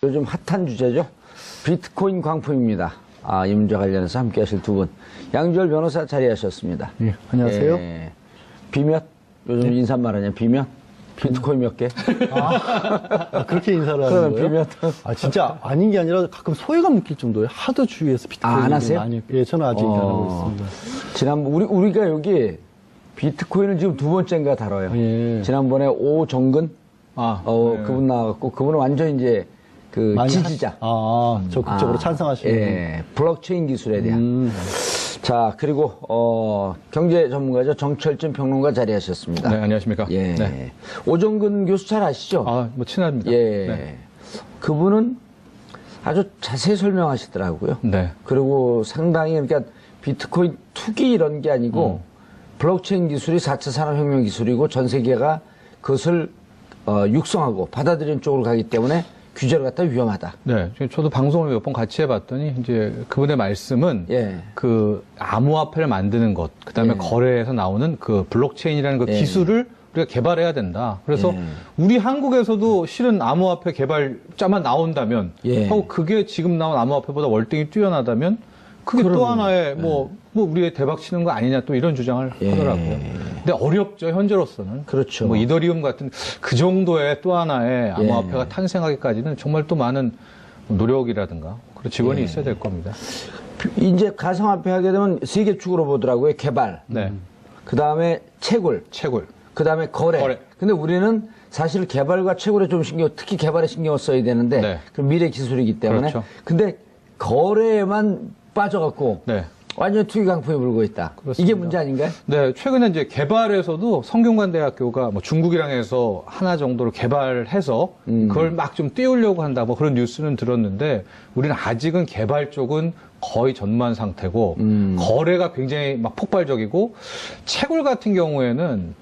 요즘 핫한 주제죠. 비트코인 광풍입니다. 이 문제 관련해서 함께 하실 두 분. 양주열 변호사 자리하셨습니다. 예, 안녕하세요. 예, 비몇? 요즘 인사말 하냐, 비몇? 비트코인 몇 개? 그렇게 인사를 하는 그러면 거예요? 비몇? 진짜 아닌 게 아니라 가끔 소외감 느낄 정도예요. 하도 주위에서 비트코인 안 하세요? 많이. 예, 저는 아직 안 하고 있습니다. 지난번 우리가 여기 비트코인을 지금 두 번째인가 다뤄요. 예. 지난번에 오정근 네. 그분 나와갖고 그분은 완전 이제 그 많이 지지자. 적극적으로 찬성하시는 분. 예, 블록체인 기술에 대한. 자, 그리고 경제 전문가죠. 정철진 평론가 자리하셨습니다. 네, 안녕하십니까. 예. 네. 오정근 교수 잘 아시죠? 뭐 친합니다. 예. 네. 그분은 아주 자세히 설명하시더라고요. 네. 그리고 상당히 그러니까 비트코인 투기 이런 게 아니고 블록체인 기술이 4차 산업혁명 기술이고 전 세계가 그것을 육성하고 받아들이는 쪽으로 가기 때문에 규제를 갖다 위험하다. 네. 저도 방송을 몇 번 같이 해봤더니, 이제 그분의 말씀은, 예. 그 암호화폐를 만드는 것, 그 다음에 예. 거래에서 나오는 그 블록체인이라는 그 예. 기술을 우리가 개발해야 된다. 그래서 예. 우리 한국에서도 실은 암호화폐 개발자만 나온다면, 예. 하고 그게 지금 나온 암호화폐보다 월등히 뛰어나다면, 그게 또 하나의 우리의 대박 치는 거 아니냐 또 이런 주장을 예. 하더라고요. 근데 어렵죠, 현재로서는. 그렇죠. 뭐 이더리움 같은 그 정도의 또 하나의 암호화폐가 예. 탄생하기까지는 정말 또 많은 노력이라든가 그런 지원이 있어야 될 겁니다. 이제 가상화폐 하게 되면 세 개 축으로 보더라고요. 개발. 네. 그 다음에 채굴. 그 다음에 거래. 근데 우리는 사실 개발과 채굴에 좀 특히 개발에 신경을 써야 되는데, 네. 그 미래 기술이기 때문에. 그렇죠. 근데 거래에만 빠져갖고 네. 완전 투기 강풍이 불고 있다. 그렇습니다. 이게 문제 아닌가요? 네, 최근에 이제 개발에서도 성균관대학교가 뭐 중국이랑 해서 하나 정도를 개발해서 그걸 막 좀 띄우려고 한다, 뭐 그런 뉴스는 들었는데 우리는 아직은 개발 쪽은 거의 전무한 상태고 거래가 굉장히 막 폭발적이고 채굴 같은 경우에는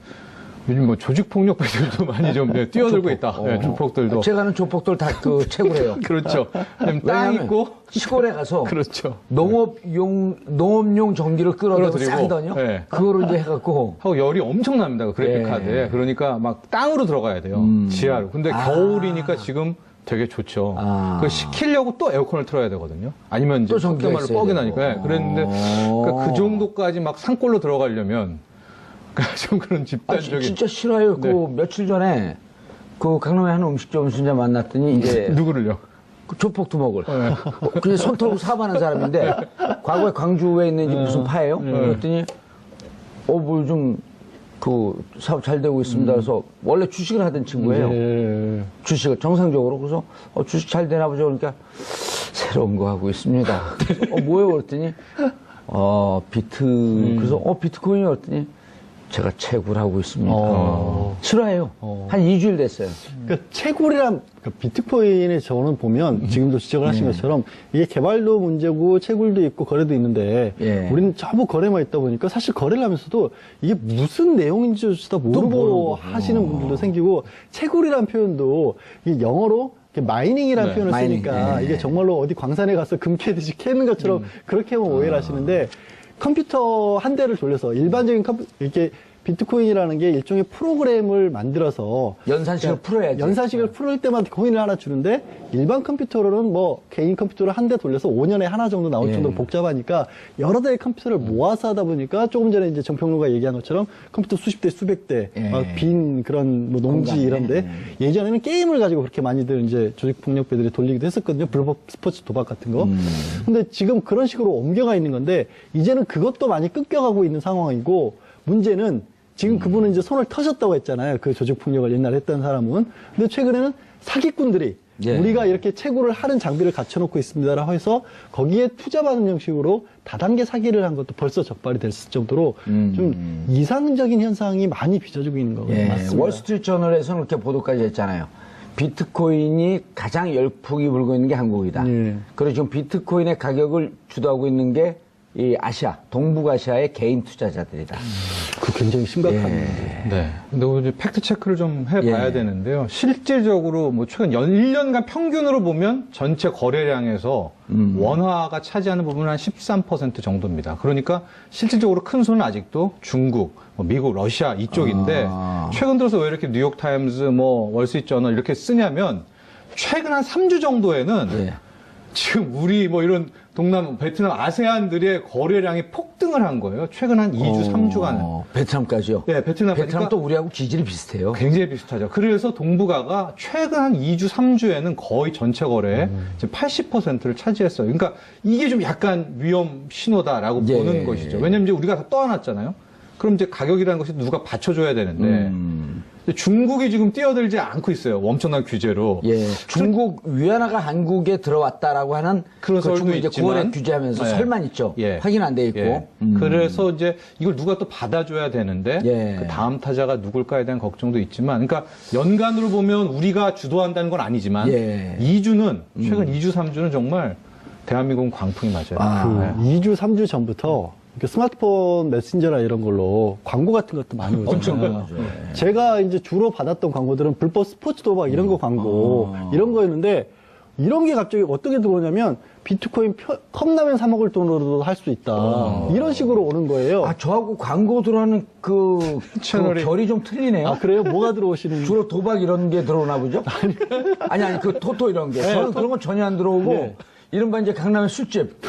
요즘 뭐 조직폭력배들도 많이 좀 뛰어들고 있다. 네, 조폭들도. 제가 아는 조폭들 다 그 채굴해요. 그렇죠. 땅 있고 시골에 가서 그렇죠. 농업용 전기를 끌어들이고 끌어들이고, 싸거든요. 네. 그거로 이제 해갖고 하고 열이 엄청납니다. 그 그래픽 예. 카드에. 그러니까 막 땅으로 들어가야 돼요. 지하로. 근데 겨울이니까 지금 되게 좋죠. 그걸 식히려고 또 에어컨을 틀어야 되거든요. 아니면 이제 또 전기가 속도말로 있어야 뻑이 되고. 나니까. 예. 그랬는데 그러니까 그 정도까지 막 산골로 들어가려면 좀 그런 집단적인. 진짜 싫어요. 네. 그 며칠 전에 그 강남에 한 음식점 순자 만났더니 이제 누구를요? 그 조폭 두목을. 그냥 손 털고 사업하는 사람인데 과거에 광주에 있는 무슨 파예요? 그랬더니 뭘 좀 그 사업 잘 되고 있습니다. 그래서 원래 주식을 하던 친구예요. 예. 주식을 정상적으로. 그래서 주식 잘 되나 보죠. 그러니까 새로운 거 하고 있습니다. 뭐예요? 그랬더니 그래서 비트코인이 그랬더니 제가 채굴하고 있습니다. 싫어해요. 한 2주일 됐어요. 그러니까 채굴이란 비트코인의 저는 보면 지금도 지적을 하신 것처럼 이게 개발도 문제고 채굴도 있고 거래도 있는데 예. 우리는 전부 거래만 있다 보니까 사실 거래를 하면서도 이게 무슨 내용인지조차 모르고 하시는 분들도 생기고 채굴이란 표현도 이게 영어로 마이닝이라는 표현을 마이닝. 쓰니까 예. 이게 정말로 어디 광산에 가서 금 캐듯이 캐는 것처럼 그렇게만 오해를 하시는데 컴퓨터 한 대를 돌려서 일반적인 이렇게 비트코인이라는 게 일종의 프로그램을 만들어서 연산식을 풀어야지. 연산식을 풀을 때마다 코인을 하나 주는데 일반 컴퓨터로는 뭐 개인 컴퓨터를 한 대 돌려서 5년에 하나 정도 나올 정도로 복잡하니까 여러 대의 컴퓨터를 모아서 하다 보니까 조금 전에 이제 정평론가 얘기한 것처럼 컴퓨터 수십 대 수백 대 빈 그런 뭐 농지 이런데 예전에는 게임을 가지고 그렇게 많이들 이제 조직 폭력배들이 돌리기도 했었거든요. 불법 스포츠 도박 같은 거. 근데 지금 그런 식으로 옮겨가 있는 건데 이제는 그것도 많이 끊겨가고 있는 상황이고 문제는 지금 그분은 이제 손을 터셨다고 했잖아요. 그 조직폭력을 옛날에 했던 사람은. 근데 최근에는 사기꾼들이 우리가 이렇게 채굴을 하는 장비를 갖춰놓고 있습니다라고 해서 거기에 투자받는 형식으로 다단계 사기를 한 것도 벌써 적발이 됐을 정도로 좀 이상적인 현상이 많이 빚어지고 있는 거 맞습니다. 월스트리트 저널에서는 그렇게 보도까지 했잖아요. 비트코인이 가장 열풍이 불고 있는 게 한국이다. 예. 그리고 지금 비트코인의 가격을 주도하고 있는 게 이 아시아, 동북아시아의 개인 투자자들이다. 그 굉장히 심각한 문제. 네. 근데 우리 팩트 체크를 좀 해봐야 예. 되는데요. 실질적으로 뭐 최근 1년간 평균으로 보면 전체 거래량에서 원화가 차지하는 부분은 한 13% 정도입니다. 그러니까 실질적으로 큰 손은 아직도 중국, 뭐 미국, 러시아 이쪽인데 최근 들어서 왜 이렇게 뉴욕타임즈, 뭐 월스트리트저널 이렇게 쓰냐면 최근 한 3주 정도에는 예. 지금 우리 뭐 이런 동남, 베트남, 아세안들의 거래량이 폭등을 한 거예요. 최근 한 2주, 3주간은. 베트남까지요? 네, 베트남. 베트남 또 우리하고 기질이 비슷해요. 굉장히 비슷하죠. 그래서 동북아가 최근 한 2주, 3주에는 거의 전체 거래의 80%를 차지했어요. 그러니까 이게 좀 약간 위험 신호다라고 예. 보는 것이죠. 왜냐면 이제 우리가 다 떠안았잖아요. 그럼 이제 가격이라는 것이 누가 받쳐줘야 되는데 근데 중국이 지금 뛰어들지 않고 있어요. 엄청난 규제로. 예. 중국 위안화가 한국에 들어왔다라고 하는 그런 그 설도 중국 이제 있지만, 9월에 규제하면서 네. 설만 있죠. 예. 확인 안 돼 있고. 예. 그래서 이제 이걸 누가 또 받아줘야 되는데 예. 그 다음 타자가 누굴까에 대한 걱정도 있지만, 그러니까 연간으로 보면 우리가 주도한다는 건 아니지만 예. 2주는 최근 2주, 3주는 정말 대한민국은 광풍이 맞아요. 아. 그 2주, 3주 전부터 이렇게 스마트폰 메신저나 이런 걸로 광고 같은 것도 많이 오잖아요. 제가 이제 주로 받았던 광고들은 불법 스포츠 도박 이런 거 광고, 이런 거였는데, 이런 게 갑자기 어떻게 들어오냐면, 비트코인 컵라면 사 먹을 돈으로도 할 수 있다. 이런 식으로 오는 거예요. 아, 저하고 광고 들어가는 그 채널이- 결이 좀 틀리네요. 아, 그래요? 뭐가 들어오시는 주로 도박 이런 게 들어오나 보죠? 아니, 그 토토 이런 게. 저는 그런 건 전혀 안 들어오고, 네. 이른바 이제 강남의 술집.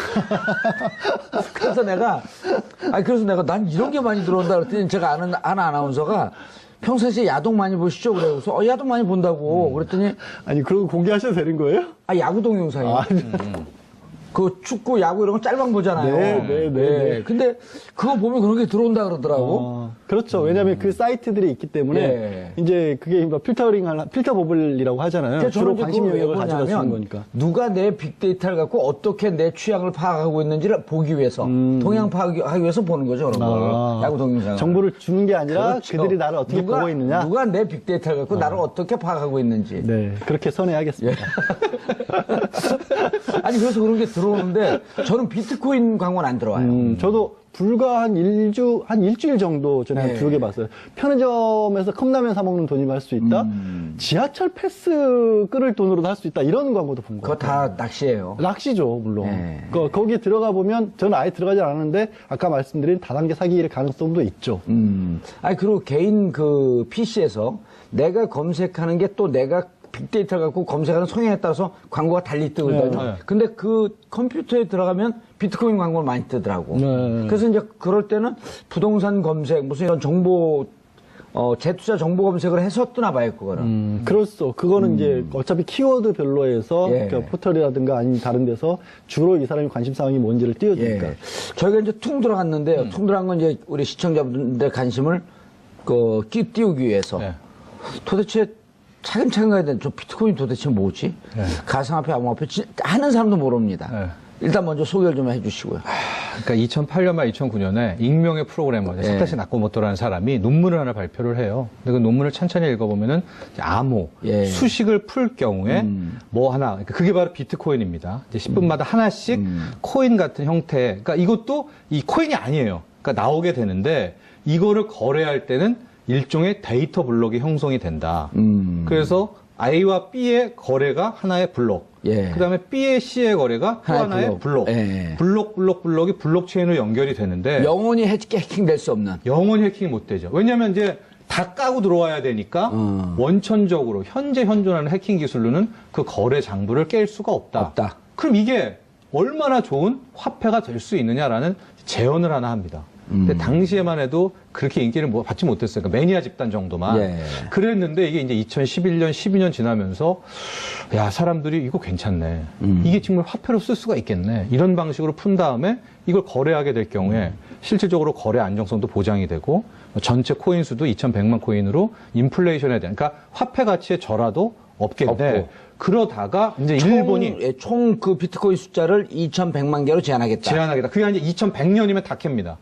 그래서 내가 난 이런 게 많이 들어온다 그랬더니 제가 아는 아나운서가 평상시에 야동 많이 보시죠? 그래서 야동 많이 본다고. 그랬더니, 아니, 그런 거 공개하셔도 되는 거예요? 야구 동영상이에요. 그 축구, 야구 이런 거 짤방 보잖아요. 네. 근데 그거 보면 그런 게 들어온다 그러더라고. 그렇죠. 왜냐하면 그 사이트들이 있기 때문에 예. 이제 그게 뭐 필터 버블이라고 하잖아요. 그러니까 주로 저는 이제 관심 그걸 왜 영역을 가져다 쓰는 보냐면 거니까. 누가 내 빅데이터를 갖고 어떻게 내 취향을 파악하고 있는지를 보기 위해서 동향 파악하기 위해서 보는 거죠. 그런 걸. 야구 동영상. 정보를 주는 게 아니라 그렇죠. 그들이 나를 어떻게 보고 있느냐. 누가 내 빅데이터를 갖고 나를 어떻게 파악하고 있는지. 네, 그렇게 선회하겠습니다. 아니 그래서 그런 게 들어오는데 저는 비트코인 광고는 안 들어와요. 저도 불과 한 일주일 정도 전에 한 네. 두 개 봤어요. 편의점에서 컵라면 사먹는 돈이면 할 수 있다. 지하철 패스 끌을 돈으로도 할 수 있다. 이런 광고도 본 그거 거예요. 다 낚시예요. 낚시죠, 물론. 네. 거기에 들어가 보면 저는 아예 들어가지 않았는데 아까 말씀드린 다단계 사기일 가능성도 있죠. 아니 그리고 개인 그 PC에서 내가 검색하는 게 또 내가 빅데이터 갖고 검색하는 성향에 따라서 광고가 달리 뜨거든요. 네. 근데 그 컴퓨터에 들어가면 비트코인 광고를 많이 뜨더라고. 네. 그래서 이제 그럴 때는 부동산 검색, 무슨 이런 정보, 재투자 정보 검색을 해서 뜨나 봐요, 그거는. 그렇소. 그거는 이제 어차피 키워드별로 해서 예. 그러니까 포털이라든가 아니면 다른 데서 주로 이 사람이 관심사항이 뭔지를 띄워주니까. 예. 저희가 이제 퉁 들어갔는데요. 퉁 들어간 건 이제 우리 시청자분들의 관심을 띄우기 위해서. 네. 도대체 차근차근 가야 되는데 저 비트코인 도대체 뭐지? 네. 가상화폐, 암호화폐 하는 사람도 모릅니다. 네. 일단 먼저 소개를 좀 해주시고요. 그러니까 2008년 말 2009년에 익명의 프로그래머 사타시 나카모토라는 사람이 논문을 하나 발표를 해요. 근데 그 논문을 천천히 읽어보면은 암호, 예. 수식을 풀 경우에 뭐 하나, 그러니까 그게 바로 비트코인입니다. 이제 10분마다 하나씩 코인 같은 형태. 그러니까 이것도 이 코인이 아니에요. 그러니까 나오게 되는데 이거를 거래할 때는 일종의 데이터 블록이 형성이 된다. 그래서 A와 B의 거래가 하나의 블록. 예. 그다음에 B의 C의 거래가 또 하나의 하나의 블록. 예. 블록이 블록체인으로 연결이 되는데 영원히 해킹될 수 없는. 영원히 해킹이 못 되죠. 왜냐하면 이제 다 까고 들어와야 되니까 원천적으로 현재 현존하는 해킹 기술로는 그 거래 장부를 깰 수가 없다. 그럼 이게 얼마나 좋은 화폐가 될 수 있느냐라는 제언을 하나 합니다. 근데 당시에만 해도 그렇게 인기를 받지 못했어요. 그러니까 매니아 집단 정도만. 예. 그랬는데 이게 이제 2011년, 12년 지나면서 야, 사람들이 이거 괜찮네. 이게 정말 화폐로 쓸 수가 있겠네. 이런 방식으로 푼 다음에 이걸 거래하게 될 경우에 실질적으로 거래 안정성도 보장이 되고 전체 코인 수도 2,100만 코인으로 인플레이션에 대한, 그러니까 화폐 가치의 절하도 없겠네. 없고. 그러다가 이제 일본이 총 그 비트코인 숫자를 2,100만 개로 제한하겠다. 제한하겠다. 그게 이제 2100년이면 다 캡니다.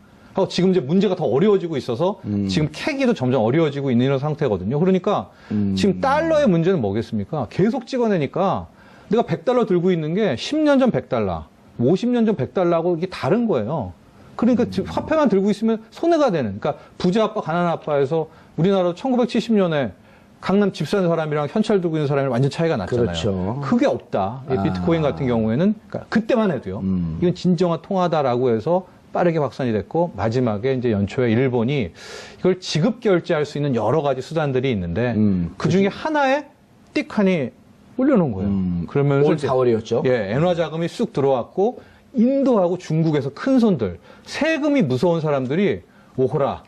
지금 이제 문제가 더 어려워지고 있어서 지금 캐기도 점점 어려워지고 있는 이런 상태거든요. 그러니까 지금 달러의 문제는 뭐겠습니까? 계속 찍어내니까 내가 100달러 들고 있는 게 10년 전 100달러, 50년 전 100달러하고 이게 다른 거예요. 그러니까 화폐만 들고 있으면 손해가 되는. 그러니까 부자 아빠, 가난한 아빠에서 우리나라도 1970년에 강남 집 사는 사람이랑 현찰 들고 있는 사람이 완전 차이가 났잖아요. 그렇죠. 그게 없다. 이 비트코인 같은 경우에는 그러니까 그때만 해도요. 이건 진정한 통화다라고 해서 빠르게 확산이 됐고 마지막에 이제 연초에 일본이 이걸 지급 결제할 수 있는 여러 가지 수단들이 있는데 그 중에 하나에 띡하니 올려놓은 거예요. 그러면서 올 이제 4월이었죠. 예, 엔화 자금이 쑥 들어왔고 인도하고 중국에서 큰 손들, 세금이 무서운 사람들이 오호라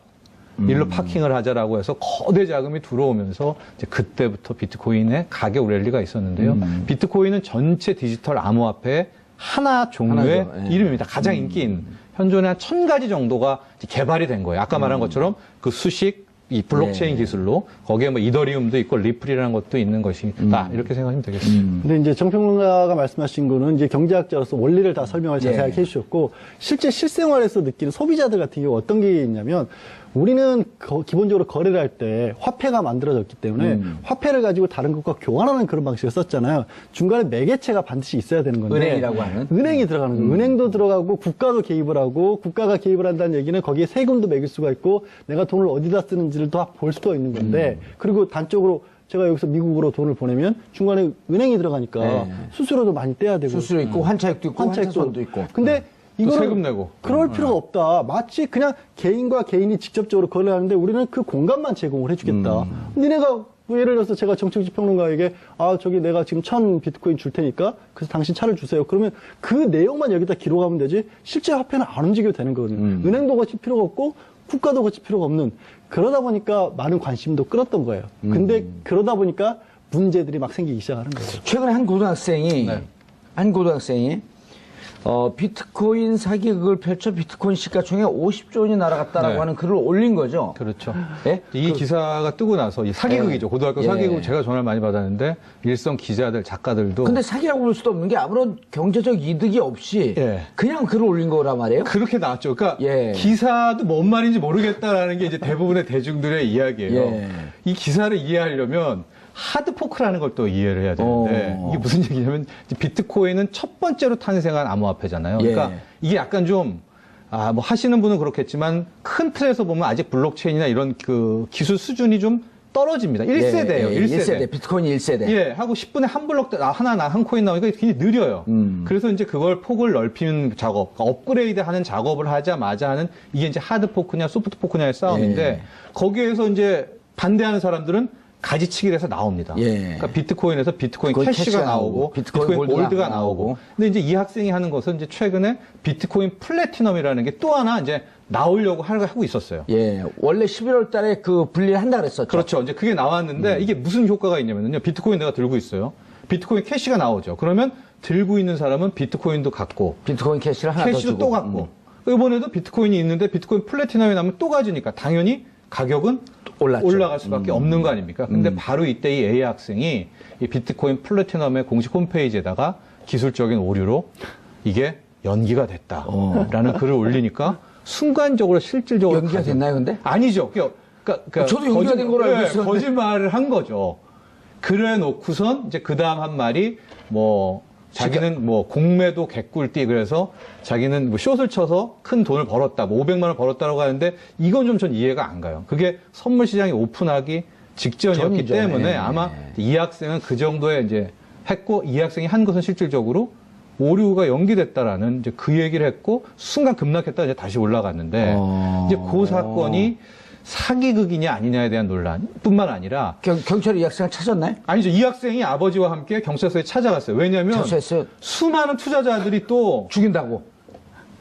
일로 파킹을 하자라고 해서 거대 자금이 들어오면서 이제 그때부터 비트코인의 가격 랠리가 있었는데요. 비트코인은 전체 디지털 암호화폐의 하나 종류의 하나죠. 예. 이름입니다. 가장 인기인 현존에 한 1000가지 정도가 이제 개발이 된 거예요. 아까 말한 것처럼 그 수식 이 블록체인 네. 기술로 거기에 뭐 이더리움도 있고 리플이라는 것도 있는 것이다. 이렇게 생각하시면 되겠습니다. 근데 이제 정평론가가 말씀하신 거는 이제 경제학자로서 원리를 다 설명을 자세하게 예. 해주셨고, 실제 실생활에서 느끼는 소비자들 같은 경우 어떤 게 있냐면, 우리는 기본적으로 거래를 할 때 화폐가 만들어졌기 때문에 화폐를 가지고 다른 것과 교환하는 그런 방식을 썼잖아요. 중간에 매개체가 반드시 있어야 되는 건데, 은행이라고 하는? 은행이 들어가는 거예요. 은행도 들어가고 국가도 개입을 하고, 국가가 개입을 한다는 얘기는 거기에 세금도 매길 수가 있고, 내가 돈을 어디다 쓰는지를 다 볼 수도 있는 건데, 그리고 단적으로 제가 여기서 미국으로 돈을 보내면 중간에 은행이 들어가니까 네. 수수료도 많이 떼야 되고, 수수료 있고 환차익도 있고 환차손도 있고. 근데 또 이거는 세금 내고. 그럴 필요가 없다. 마치 그냥 개인과 개인이 직접적으로 거래를 하는데 우리는 그 공간만 제공을 해주겠다. 니네가 뭐 예를 들어서 제가 정책지 평론가에게 저기 내가 지금 1000 비트코인 줄 테니까 그래서 당신 차를 주세요. 그러면 그 내용만 여기다 기록하면 되지 실제 화폐는 안 움직여도 되는 거거든요. 은행도 거칠 필요가 없고 국가도 거칠 필요가 없는, 그러다 보니까 많은 관심도 끌었던 거예요. 근데 그러다 보니까 문제들이 막 생기기 시작하는 거죠. 최근에 한 고등학생이 네. 비트코인 사기극을 펼쳐 비트코인 시가총액 50조 원이 날아갔다라고 네. 하는 글을 올린 거죠. 그렇죠. 예? 이 기사가 뜨고 나서 이 사기극이죠. 고등학교 예. 사기극 제가 전화를 많이 받았는데 일선 기자들, 작가들도 근데 사기라고 볼 수도 없는 게 아무런 경제적 이득이 없이 예. 그냥 글을 올린 거란 말이에요. 그렇게 나왔죠. 그러니까 예. 기사도 뭔 말인지 모르겠다라는 게 이제 대부분의 대중들의 이야기예요. 예. 이 기사를 이해하려면 하드포크라는 걸 또 이해를 해야 되는데 이게 무슨 얘기냐면 이제 비트코인은 첫 번째로 탄생한 암호화폐잖아요. 그러니까 예. 이게 약간 좀 뭐 하시는 분은 그렇겠지만 큰 틀에서 보면 아직 블록체인이나 이런 그 기술 수준이 좀 떨어집니다. 1세대예요. 1세대. 비트코인이 1세대. 예, 하고 10분에 한 블록, 한 코인 나오니까 굉장히 느려요. 그래서 이제 그걸 폭을 넓히는 작업, 그러니까 업그레이드 하는 작업을 하자마자 하는 이게 이제 하드포크냐 소프트포크냐의 싸움인데 예. 거기에서 이제 반대하는 사람들은 가지치기를 해서 나옵니다. 예. 그러니까 비트코인에서 비트코인 비트코인 캐시가 캐시가 나오고, 나오고, 비트코인 비트코인 골드가 골드가 나오고. 나오고. 근데 이제 이 학생이 하는 것은 이제 최근에 비트코인 플래티넘이라는 게 또 하나 이제 나오려고 하고 있었어요. 예. 원래 11월 달에 그 분리한다 그랬었죠. 그렇죠. 이제 그게 나왔는데 이게 무슨 효과가 있냐면요. 비트코인 내가 들고 있어요. 비트코인 캐시가 나오죠. 그러면 들고 있는 사람은 비트코인도 갖고 비트코인 캐시를 하나 더 캐시도 주고. 또 갖고 이번에도 비트코인이 있는데 비트코인 플래티넘이 나면 또 가지니까 당연히 가격은 올랐죠. 올라갈 수밖에 없는 거 아닙니까? 근데 바로 이때 이 A 학생이 이 비트코인 플래티넘의 공식 홈페이지에다가 기술적인 오류로 이게 연기가 됐다라는 글을 올리니까 순간적으로 실질적으로 연기가 됐나요, 근데? 아니죠. 그러니까 저도 연기가 된 걸로 알고 있었는데. 거짓말을 한 거죠. 그래 놓고선 이제 그 다음 한 말이 뭐 자기는 뭐 공매도 개꿀띠 그래서 자기는 뭐 숏을 쳐서 큰 돈을 벌었다. 뭐 500만 원 벌었다라고 하는데 이건 좀 전 이해가 안 가요. 그게 선물 시장이 오픈하기 직전이었기 전이죠. 때문에 예. 아마 이 학생은 그 정도에 이제 했고 이 학생이 한 것은 실질적으로 오류가 연기됐다라는 이제 그 얘기를 했고 순간 급락했다 이제 다시 올라갔는데 이제 그 사건이 사기극이냐 아니냐에 대한 논란뿐만 아니라 경찰이 이 학생을 찾았나요? 아니죠. 이 학생이 아버지와 함께 경찰서에 찾아갔어요. 왜냐하면 찾아갔어요? 수많은 투자자들이 또 죽인다고.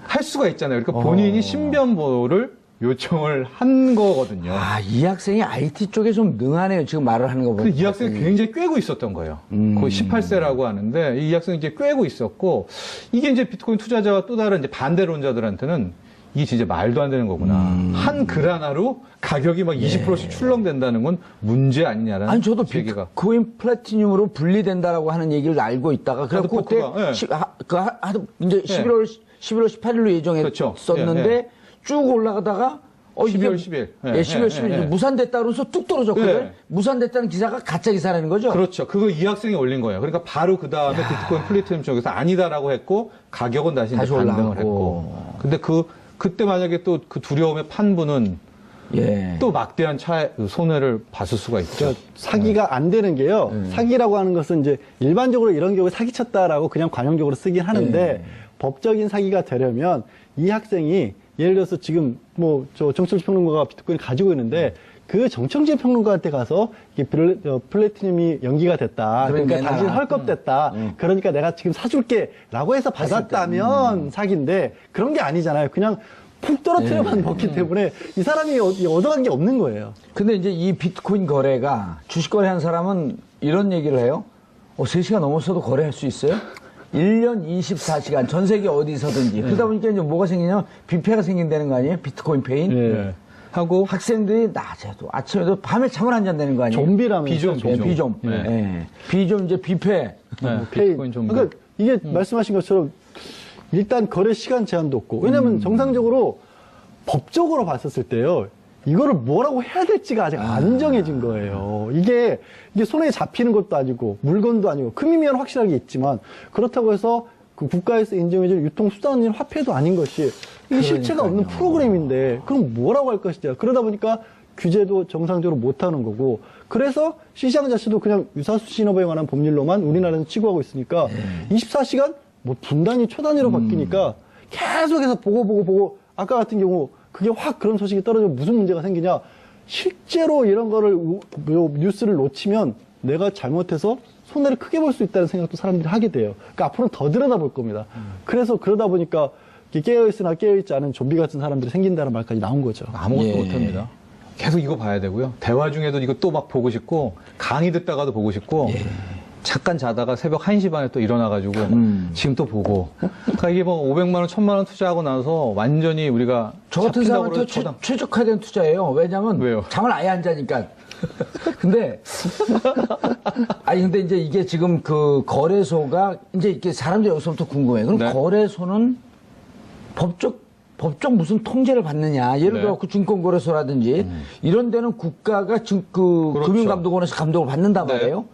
할 수가 있잖아요. 그러니까 본인이 신변보호를 요청을 한 거거든요. 이 학생이 IT 쪽에 좀 능하네요. 지금 말을 하는 거 보니까. 근데 이 학생이 굉장히 꿰고 있었던 거예요. 거의 18세라고 하는데 이 학생이 이제 꿰고 있었고 이게 이제 비트코인 투자자와 또 다른 이제 반대론자들한테는 이게 진짜 말도 안 되는 거구나. 한 글 하나로 가격이 막 20%씩 출렁댄다는 건 문제 아니냐라는 아니 저도 얘기가. 비트코인 플래티늄으로 분리된다라고 하는 얘기를 알고 있다가 그래갖고 그때 하드포크가, 이제 11월 18일로 예정했었는데 그렇죠. 예. 쭉 올라가다가 12월 10일. 예, 12월 10일 무산됐다 그러면서 뚝 떨어졌거든. 예. 무산됐다는 기사가 가짜 기사라는 거죠. 그렇죠. 그거 이 학생이 올린 거예요. 그러니까 바로 그 다음에 비트코인 플래티넘 쪽에서 아니다라고 했고 가격은 다시 이제 반등을 올라가고. 했고. 근데 그때 만약에 또 그 두려움에 판 분은 예. 또 막대한 손해를 봤을 수가 있죠. 사기가 안 되는 게요. 사기라고 하는 것은 이제 일반적으로 이런 경우에 사기쳤다라고 그냥 관용적으로 쓰긴 하는데 법적인 사기가 되려면 이 학생이 예를 들어서 지금 뭐 저 정철 평론가가 비트코인을 가지고 있는데 그 정청재 평론가한테 가서 이게 플래티늄이 연기가 됐다. 그러니까 내놔라. 당신 헐값됐다. 그러니까 내가 지금 사줄게라고 해서 받았다면 사기인데 그런 게 아니잖아요. 그냥 푹 떨어뜨려만 먹기 때문에 이 사람이 얻어간 게 없는 거예요. 근데 이제 이 비트코인 거래가 주식 거래한 사람은 이런 얘기를 해요. 3시간 넘었어도 거래할 수 있어요? 1년 24시간 전 세계 어디서든지. 그러다 보니까 이제 뭐가 생기냐면 뷔페가 생긴다는 거 아니에요? 비트코인 페인. 예. 하고 학생들이 낮에도 아침에도 밤에 잠을 안 잔다는 거 아니에요? 좀비라면서. 비좀. 예, 비좀. 예. 예. 비좀 이제 뷔페. 네, 페인. 비트코인 좀비. 그러니까 이게 말씀하신 것처럼 일단 거래 시간 제한도 없고 왜냐하면 정상적으로 법적으로 봤었을 때요. 이거를 뭐라고 해야 될지가 아직 안 정해진 거예요. 이게 손에 잡히는 것도 아니고 물건도 아니고 금이면 확실하게 있지만 그렇다고 해서 그 국가에서 인정해준 유통수단인 화폐도 아닌 것이 이게 실체가 없는 프로그램인데 그럼 뭐라고 할 것이냐. 그러다 보니까 규제도 정상적으로 못하는 거고 그래서 시장 자체도 그냥 유사수 신업에 관한 법률로만 우리나라는 치고하고 있으니까 24시간 뭐 분단위 초단위로 바뀌니까 계속해서 보고 아까 같은 경우 그게 확 그런 소식이 떨어지면 무슨 문제가 생기냐. 실제로 이런 거를 뉴스를 놓치면 내가 잘못해서 손해를 크게 볼 수 있다는 생각도 사람들이 하게 돼요. 그러니까 앞으로는 더 들여다볼 겁니다. 그래서 그러다 보니까 깨어있으나 깨어있지 않은 좀비 같은 사람들이 생긴다는 말까지 나온 거죠. 아무것도 예. 못합니다. 계속 이거 봐야 되고요. 대화 중에도 이거 또 막 보고 싶고 강의 듣다가도 보고 싶고 잠깐 자다가 새벽 1시 반에 또 일어나가지고 지금 또 보고 그러니까 이게 뭐 500만 원, 1000만 원 투자하고 나서 완전히 우리가 저 같은 잡힌다고 사람한테 그래서 최적화된 투자예요. 왜냐면 왜요? 잠을 아예 안 자니까. 근데 근데 이제 이게 지금 그 거래소가 이제 이렇게 사람들이 여기서부터 궁금해. 그럼 네. 거래소는 법적 무슨 통제를 받느냐. 예를 네. 들어 그 증권거래소라든지 이런 데는 국가가 그 그렇죠. 금융감독원에서 감독을 받는단 네. 말이에요.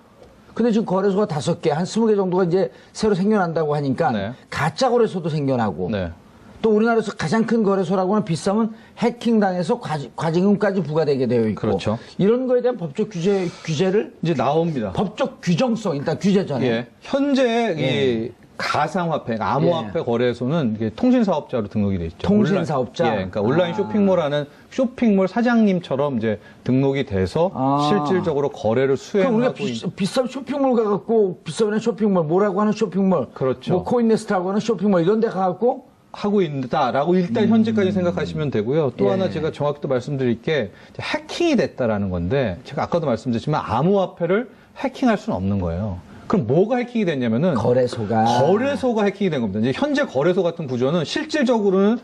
근데 지금 거래소가 5개, 한 20개 정도가 이제 새로 생겨난다고 하니까 네. 가짜 거래소도 생겨나고 네. 또 우리나라에서 가장 큰 거래소라고는 비싸면 해킹당해서 과징금까지 부과되게 되어 있고 그렇죠. 이런 거에 대한 법적 규제를 이제 나옵니다. 법적 규정성 일단 규제잖아요. 예. 현재 이 가상화폐, 암호화폐 거래소는 이게 통신사업자로 등록이 돼 있죠. 통신사업자? 그러니까 온라인 쇼핑몰 하는 쇼핑몰 사장님처럼 이제 등록이 돼서 실질적으로 거래를 그럼 우리가 수행하고 비싼 쇼핑몰 가갖고 비싸면 쇼핑몰 뭐라고 하는 쇼핑몰 그렇죠. 뭐 코인네스트라고 하는 쇼핑몰 이런 데 가갖고 하고 있다라고 일단 현재까지 생각하시면 되고요. 또 예. 하나 제가 정확히 또 말씀드릴 게 해킹이 됐다라는 건데 제가 아까도 말씀드렸지만 암호화폐를 해킹할 수는 없는 거예요. 그럼 뭐가 해킹이 됐냐면은 거래소가 해킹이 된 겁니다. 이제 현재 거래소 같은 구조는 실질적으로는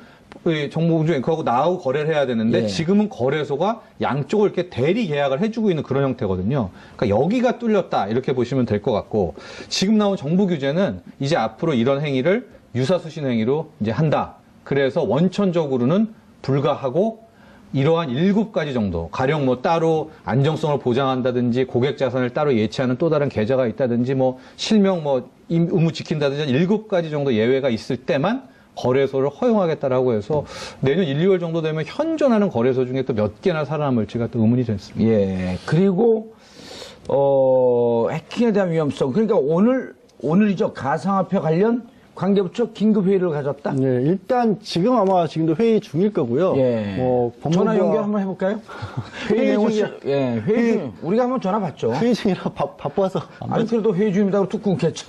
정보공조 앵커하고 나하고 거래를 해야 되는데 예. 지금은 거래소가 양쪽을 이렇게 대리 계약을 해주고 있는 그런 형태거든요. 그러니까 여기가 뚫렸다 이렇게 보시면 될 것 같고 지금 나온 정부 규제는 이제 앞으로 이런 행위를 유사수신 행위로 이제 한다. 그래서 원천적으로는 불가하고 이러한 7가지 정도, 가령 뭐 따로 안정성을 보장한다든지 고객 자산을 따로 예치하는 또 다른 계좌가 있다든지 뭐 실명 뭐 의무 지킨다든지 7가지 정도 예외가 있을 때만 거래소를 허용하겠다라고 해서 내년 1, 2월 정도 되면 현존하는 거래소 중에 또 몇 개나 살아남을지가 또 의문이 됐습니다. 예. 그리고 해킹에 대한 위험성. 그러니까 오늘이죠. 가상화폐 관련 관계부처 긴급회의를 가졌다? 네, 일단 지금 아마 지금도 회의 중일 거고요. 예. 뭐 전화 연결 한번 해볼까요? 회의 중이야. 회의 중. 우리가 한번 전화 받죠. 회의 중이라 바빠서. 아니, 그래도 회의 중입니다. 툭 끊겠죠.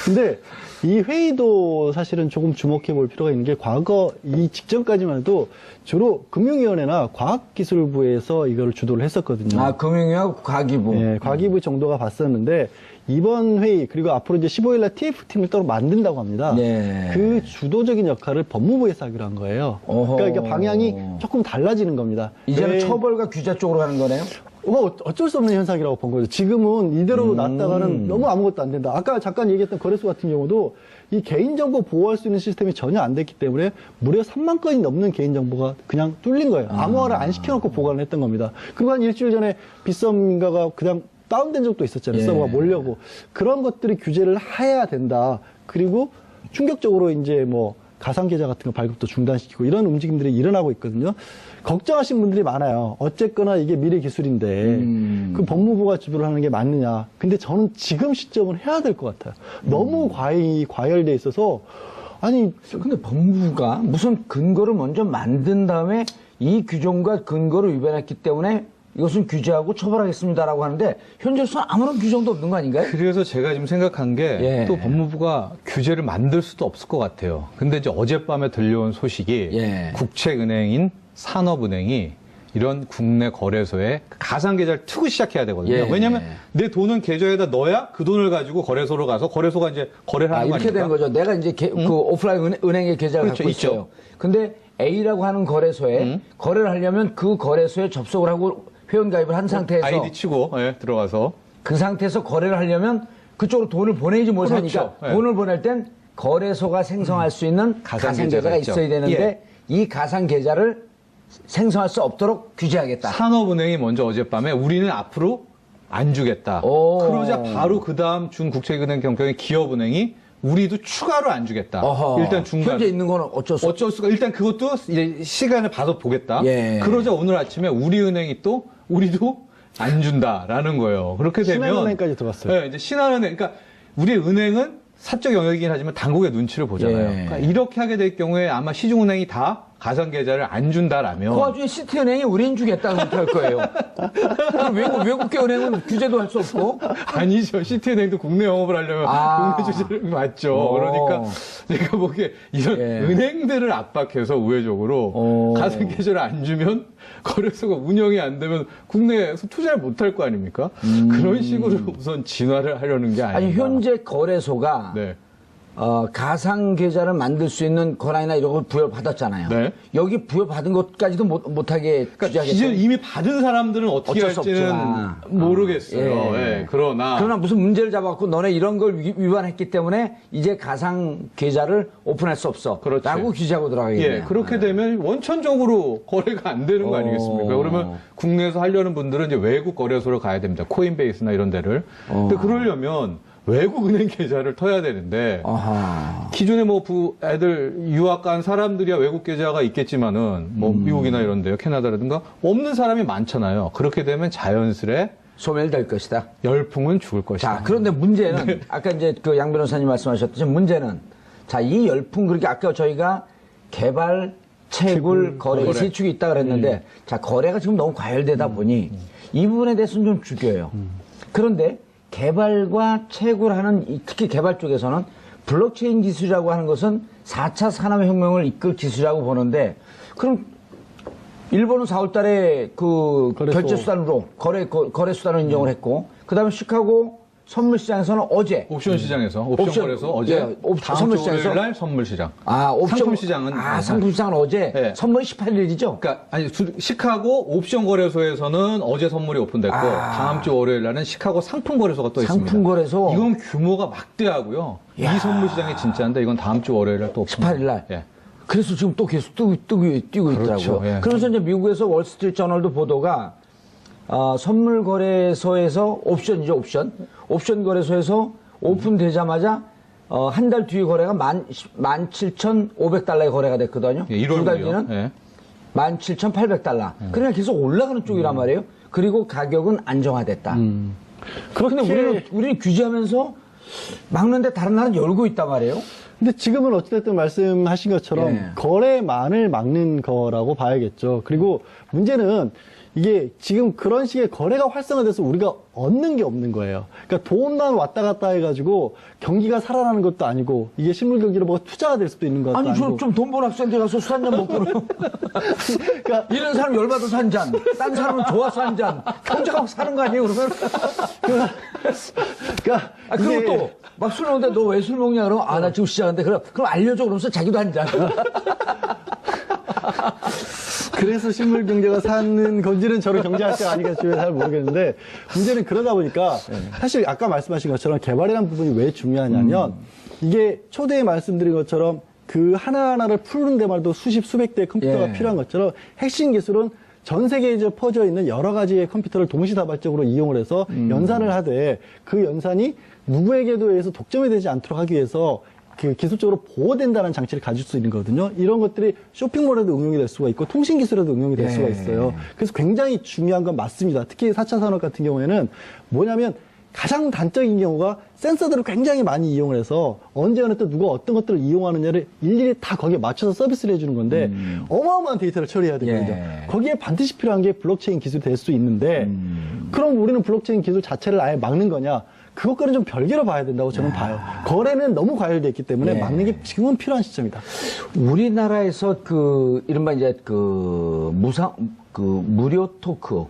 근데 이 회의도 사실은 조금 주목해 볼 필요가 있는 게 과거 이 직전까지만 해도 주로 금융위원회나 과학기술부에서 이걸 주도를 했었거든요. 아, 금융위하고 과기부. 예, 과기부 정도가 봤었는데 이번 회의 그리고 앞으로 이제 15일날 TF팀을 따로 만든다고 합니다. 네. 그 주도적인 역할을 법무부에서 하기로 한 거예요. 어허. 그러니까 이게 방향이 조금 달라지는 겁니다. 이제는 왜- 처벌과 규제 쪽으로 가는 거네요? 뭐 어쩔 수 없는 현상이라고 본 거죠. 지금은 이대로 놨다가는 너무 아무것도 안 된다. 아까 잠깐 얘기했던 거래소 같은 경우도 이 개인정보 보호할 수 있는 시스템이 전혀 안 됐기 때문에 무려 3만 건이 넘는 개인정보가 그냥 뚫린 거예요. 암호화를 안 시켜놓고 보관을 했던 겁니다. 그리고 한 일주일 전에 빗썸가가 그냥 다운된 적도 있었잖아요. 예. 서버가 몰려고. 그런 것들이 규제를 해야 된다. 그리고 충격적으로 이제 뭐 가상계좌 같은 거 발급도 중단시키고 이런 움직임들이 일어나고 있거든요. 걱정하신 분들이 많아요. 어쨌거나 이게 미래 기술인데 그 법무부가 주도를 하는 게 맞느냐. 근데 저는 지금 시점은 해야 될 것 같아요. 너무 과열돼 있어서 아니 근데 법무부가 무슨 근거를 먼저 만든 다음에 이 규정과 근거를 위반했기 때문에 이것은 규제하고 처벌하겠습니다라고 하는데 현재로서는 아무런 규정도 없는 거 아닌가요? 그래서 제가 지금 생각한 게 또 예. 법무부가 규제를 만들 수도 없을 것 같아요. 근데 이제 어젯밤에 들려온 소식이 예. 국책은행인 산업은행이 이런 국내 거래소에 가상 계좌를 트고 시작해야 되거든요. 예. 왜냐하면 내 돈은 계좌에다 넣어야 그 돈을 가지고 거래소로 가서 거래소가 이제 거래를 하는 거 이렇게 아닙니까? 되는 거죠. 내가 이제 그 오프라인 은행의 계좌를 그렇죠, 갖고 있죠. 있어요. 근데 A라고 하는 거래소에 거래를 하려면 그 거래소에 접속을 하고 회원가입을 한 상태에서 아이디 치고 들어가서 그 상태에서 거래를 하려면 그쪽으로 돈을 보내지 못하니까 그렇죠. 예. 돈을 보낼 땐 거래소가 생성할 수 있는 가상 가상 계좌가 계좌가 있죠. 있어야 되는데 예. 이 가상 계좌를 생성할 수 없도록 규제하겠다. 산업은행이 먼저 어젯밤에 우리는 앞으로 안 주겠다. 오. 그러자 바로 그 다음 준국책은행 경경의 기업은행이 우리도 추가로 안 주겠다. 어허. 일단 중간 현재 있는 거는 어쩔 수 어쩔 수가 일단 그것도 이제 시간을 봐서 보겠다. 예. 그러자 오늘 아침에 우리은행이 또 우리도 안 준다라는 거예요. 그렇게 되면 신한은행까지 들어갔어요. 네, 이제 신한은행 그러니까 우리 은행은 사적 영역이긴 하지만 당국의 눈치를 보잖아요. 예. 그러니까 이렇게 하게 될 경우에 아마 시중은행이 다 가상 계좌를 안 준다라면 그 와중에 시티은행이 우린 주겠다고 못할 거예요. 그럼 외국계 은행은 규제도 할 수 없고. 아니죠. 시티은행도 국내 영업을 하려면 아. 국내 주제를 맞죠. 오. 그러니까 내가 보기에 이런 예. 은행들을 압박해서 우회적으로 오. 가상 계좌를 안 주면 거래소가 운영이 안 되면 국내에서 투자를 못 할 거 아닙니까? 그런 식으로 우선 진화를 하려는 게 아닌가. 아니 현재 거래소가 네. 가상 계좌를 만들 수 있는 권한이나 이런 걸 부여받았잖아요. 네. 여기 부여받은 것까지도 못하게 그러니까 규제하겠다. 기존 이미 받은 사람들은 어떻게 어쩔 수 할지는 없지만. 모르겠어요. 예. 예, 그러나 무슨 문제를 잡았고 너네 이런 걸 위반했기 때문에 이제 가상 계좌를 오픈할 수 없어. 그렇지. 라고 규제하고 들어가겠네요. 예, 그렇게 되면 원천적으로 거래가 안 되는 거 아니겠습니까? 그러면 국내에서 하려는 분들은 이제 외국 거래소로 가야 됩니다. 코인베이스나 이런 데를. 근데 그러려면 외국 은행 계좌를 터야 되는데 아하. 기존에 뭐 애들 유학 간 사람들이야 외국 계좌가 있겠지만은 뭐 미국이나 이런 데요, 캐나다라든가 없는 사람이 많잖아요. 그렇게 되면 자연스레 소멸될 것이다. 열풍은 죽을 것이다. 자, 그런데 문제는 아까 이제 그 양 변호사님 말씀하셨듯이 문제는 자, 이 열풍 그렇게 아까 저희가 개발, 채굴, 거래 이 세 축이 있다 그랬는데 자, 거래가 지금 너무 과열되다 보니 이 부분에 대해서는 좀 죽여요. 그런데 개발과 채굴하는 특히 개발 쪽에서는 블록체인 기술이라고 하는 것은 4차 산업혁명을 이끌 기술이라고 보는데 그럼 일본은 4월 달에 그 거래소. 결제 수단으로 거래 수단을 인정을 했고 그다음에 시카고 선물 시장에서는 어제 옵션 시장에서 옵션 거래소 어제 예, 다음 선물 주 시장에서 월요일 날 선물 시장. 옵션 상품 시장은 상품 시장은 어제 예. 선물이 18일이죠. 그러니까 아니 시카고 옵션 거래소에서는 어제 선물이 오픈됐고 다음 주 월요일 날은 시카고 상품 거래소가 또 있습니다. 상품 거래소. 이건 규모가 막대하고요. 이 선물 시장이 진짜인데 이건 다음 주 월요일 날 또 18일 날. 예. 그래서 지금 또 계속 뛰고 그렇죠. 있더라고요. 예. 그러면서 이제 미국에서 월스트리트 저널도 보도가 선물 거래소에서 옵션이죠, 옵션 거래소에서 오픈되자마자 한 달 뒤에 거래가 17,500달러의 거래가 됐거든요. 예, 두 달 1월 뒤는 예. 17,800달러. 그러니까 계속 올라가는 쪽이란 말이에요. 그리고 가격은 안정화됐다. 그런데 우리는 규제하면서 막는데 다른 나라는 열고 있단 말이에요. 근데 지금은 어찌됐든 말씀하신 것처럼 예. 거래만을 막는 거라고 봐야겠죠. 그리고 문제는 이게 지금 그런 식의 거래가 활성화돼서 우리가 얻는 게 없는 거예요. 그러니까 돈만 왔다 갔다 해가지고 경기가 살아나는 것도 아니고 이게 실물 경기로 뭐가 투자가 될 수도 있는 것도 아니, 아니고. 좀 돈 버는 학생들 가서 술 한잔 먹고. 그러니까 이런 사람 열받아서 한 잔, 딴 사람은 좋아서 한 잔. 경쟁하고 사는 거 아니에요, 그러면? 그러니까 그리고 이게 또, 막 술 먹는데 너 왜 술 먹냐? 그러면, 나 지금 시작하는데, 그럼 알려줘. 그러면서 자기도 한 잔. 그래서 실물 경제가 사는 건지는 저는 경제학자가 아니겠지만 잘 모르겠는데 문제는 그러다 보니까 사실 아까 말씀하신 것처럼 개발이라는 부분이 왜 중요하냐면 이게 초대에 말씀드린 것처럼 그 하나하나를 푸는 데말도 수십 수백 대의 컴퓨터가 예. 필요한 것처럼 핵심 기술은 전 세계에 이제 퍼져 있는 여러 가지의 컴퓨터를 동시다발적으로 이용을 해서 연산을 하되 그 연산이 누구에게도 의해서 독점이 되지 않도록 하기 위해서 그 기술적으로 보호된다는 장치를 가질 수 있는 거거든요. 이런 것들이 쇼핑몰에도 응용이 될 수가 있고 통신기술에도 응용이 될 수가 있어요. 그래서 굉장히 중요한 건 맞습니다. 특히 4차 산업 같은 경우에는 뭐냐면 가장 단적인 경우가 센서들을 굉장히 많이 이용을 해서 언제 어느 때 누가 어떤 것들을 이용하느냐를 일일이 다 거기에 맞춰서 서비스를 해주는 건데 어마어마한 데이터를 처리해야 되거든요. 예. 거기에 반드시 필요한 게 블록체인 기술이 될 수 있는데 그럼 우리는 블록체인 기술 자체를 아예 막는 거냐? 그것과는 좀 별개로 봐야 된다고 저는 봐요. 거래는 너무 과열돼 있기 때문에 예. 막는 게 지금은 필요한 시점이다. 우리나라에서 그 이른바 이제 그 무료 토크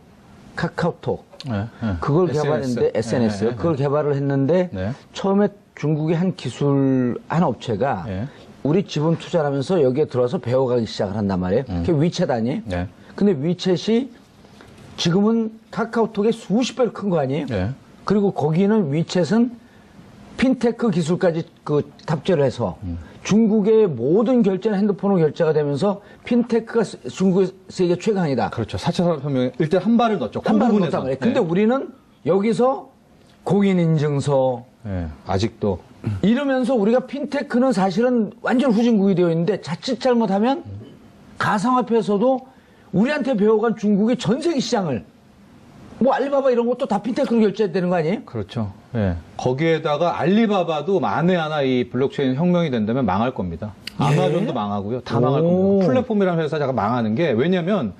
카카오톡 네, 네. 그걸 SNS. 개발했는데 SNS요. 네, 네, 그걸 개발을 했는데 네. 처음에 중국의 한 기술 한 업체가 네. 우리 지분 투자를 하면서 여기에 들어와서 배워가기 시작을 한단 말이에요. 그게 위챗 아니에요? 네. 근데 위챗이 지금은 카카오톡의 수십 배로 큰 거 아니에요? 네. 그리고 거기는 위챗은 핀테크 기술까지 그 탑재를 해서 중국의 모든 결제는 핸드폰으로 결제가 되면서 핀테크가 중국 세계 최강이다. 그렇죠. 4차 산업혁명에 일단 한 발을 넣었죠. 한 발을 부분에서. 넣었단 말이에요. 근데 우리는 여기서 공인인증서 네. 아직도. 이러면서 우리가 핀테크는 사실은 완전 후진국이 되어 있는데 자칫 잘못하면 가상화폐에서도 우리한테 배워간 중국의 전 세계 시장을 뭐 알리바바 이런 것도 다 핀테크로 결제되는 거 아니에요? 그렇죠. 예. 거기에다가 알리바바도 만에 하나 이 블록체인 혁명이 된다면 망할 겁니다. 아마존도 망하고요. 다 망할 겁니다. 플랫폼이라는 회사가 망하는 게 왜냐면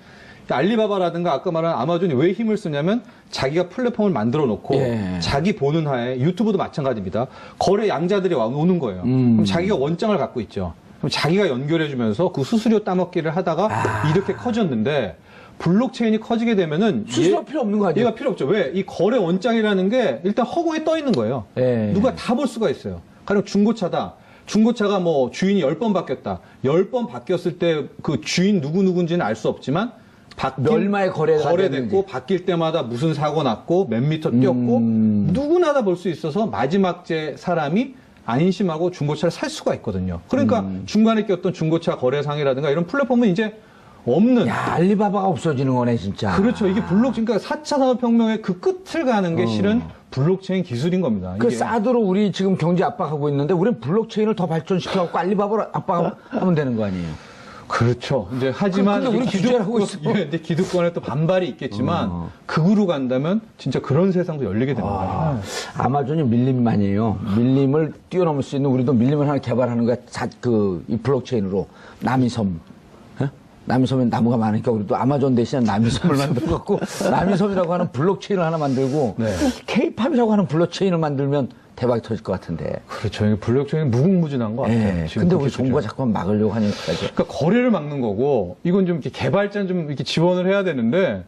알리바바라든가 아까 말한 아마존이 왜 힘을 쓰냐면 자기가 플랫폼을 만들어 놓고 예. 자기 보는 하에 유튜브도 마찬가지입니다. 거래 양자들이 오는 거예요. 그럼 자기가 원장을 갖고 있죠. 그럼 자기가 연결해주면서 그 수수료 따먹기를 하다가 이렇게 커졌는데 블록체인이 커지게 되면은 수수료 필요 없는 거 아니에요? 얘가 필요 없죠. 왜? 이 거래 원장이라는 게 일단 허공에 떠 있는 거예요. 예. 누가 다 볼 수가 있어요. 가령 중고차다. 중고차가 뭐 주인이 10번 바뀌었다. 10번 바뀌었을 때 그 주인 누구누군지는 알 수 없지만 얼마의 거래가 거래됐고 됐는지. 바뀔 때마다 무슨 사고 났고 몇 미터 뛰었고 누구나 다 볼 수 있어서 마지막째 사람이 안심하고 중고차를 살 수가 있거든요. 그러니까 중간에 꼈던 중고차 거래상이라든가 이런 플랫폼은 이제 없는. 야, 알리바바가 없어지는 거네, 진짜. 그렇죠. 이게 블록체인, 그러니까 4차 산업혁명의 그 끝을 가는 게 실은 블록체인 기술인 겁니다. 그 이게. 사드로 우리 지금 경제 압박하고 있는데 우리는 블록체인을 더 발전시켜갖고 알리바바를 압박하면 되는 거 아니에요? 그렇죠. 이제 하지만 근데 우리 이 규제를 하고 있어. 예, 근데 기득권에 또 반발이 있겠지만 극으로 간다면 진짜 그런 세상도 열리게 됩니다. 아마존이 밀림만이에요. 밀림을 뛰어넘을 수 있는 우리도 밀림을 하나 개발하는 거야. 이 블록체인으로 남이섬. 어? 남이섬에 나무가 많으니까 우리도 아마존 대신에 남이섬을 만들어갖고 남이섬이라고 하는 블록체인을 하나 만들고 네. K-팝이라고 하는 블록체인을 만들면 대박이 터질 것 같은데. 그렇죠. 이게 블록체인은 무궁무진한 것 같아요. 예. 지금 근데 그렇게 우리 정부가 추진. 자꾸만 막으려고 하니까. 그러니까 거래를 막는 거고 이건 좀 이렇게 개발자는 좀 이렇게 지원을 해야 되는데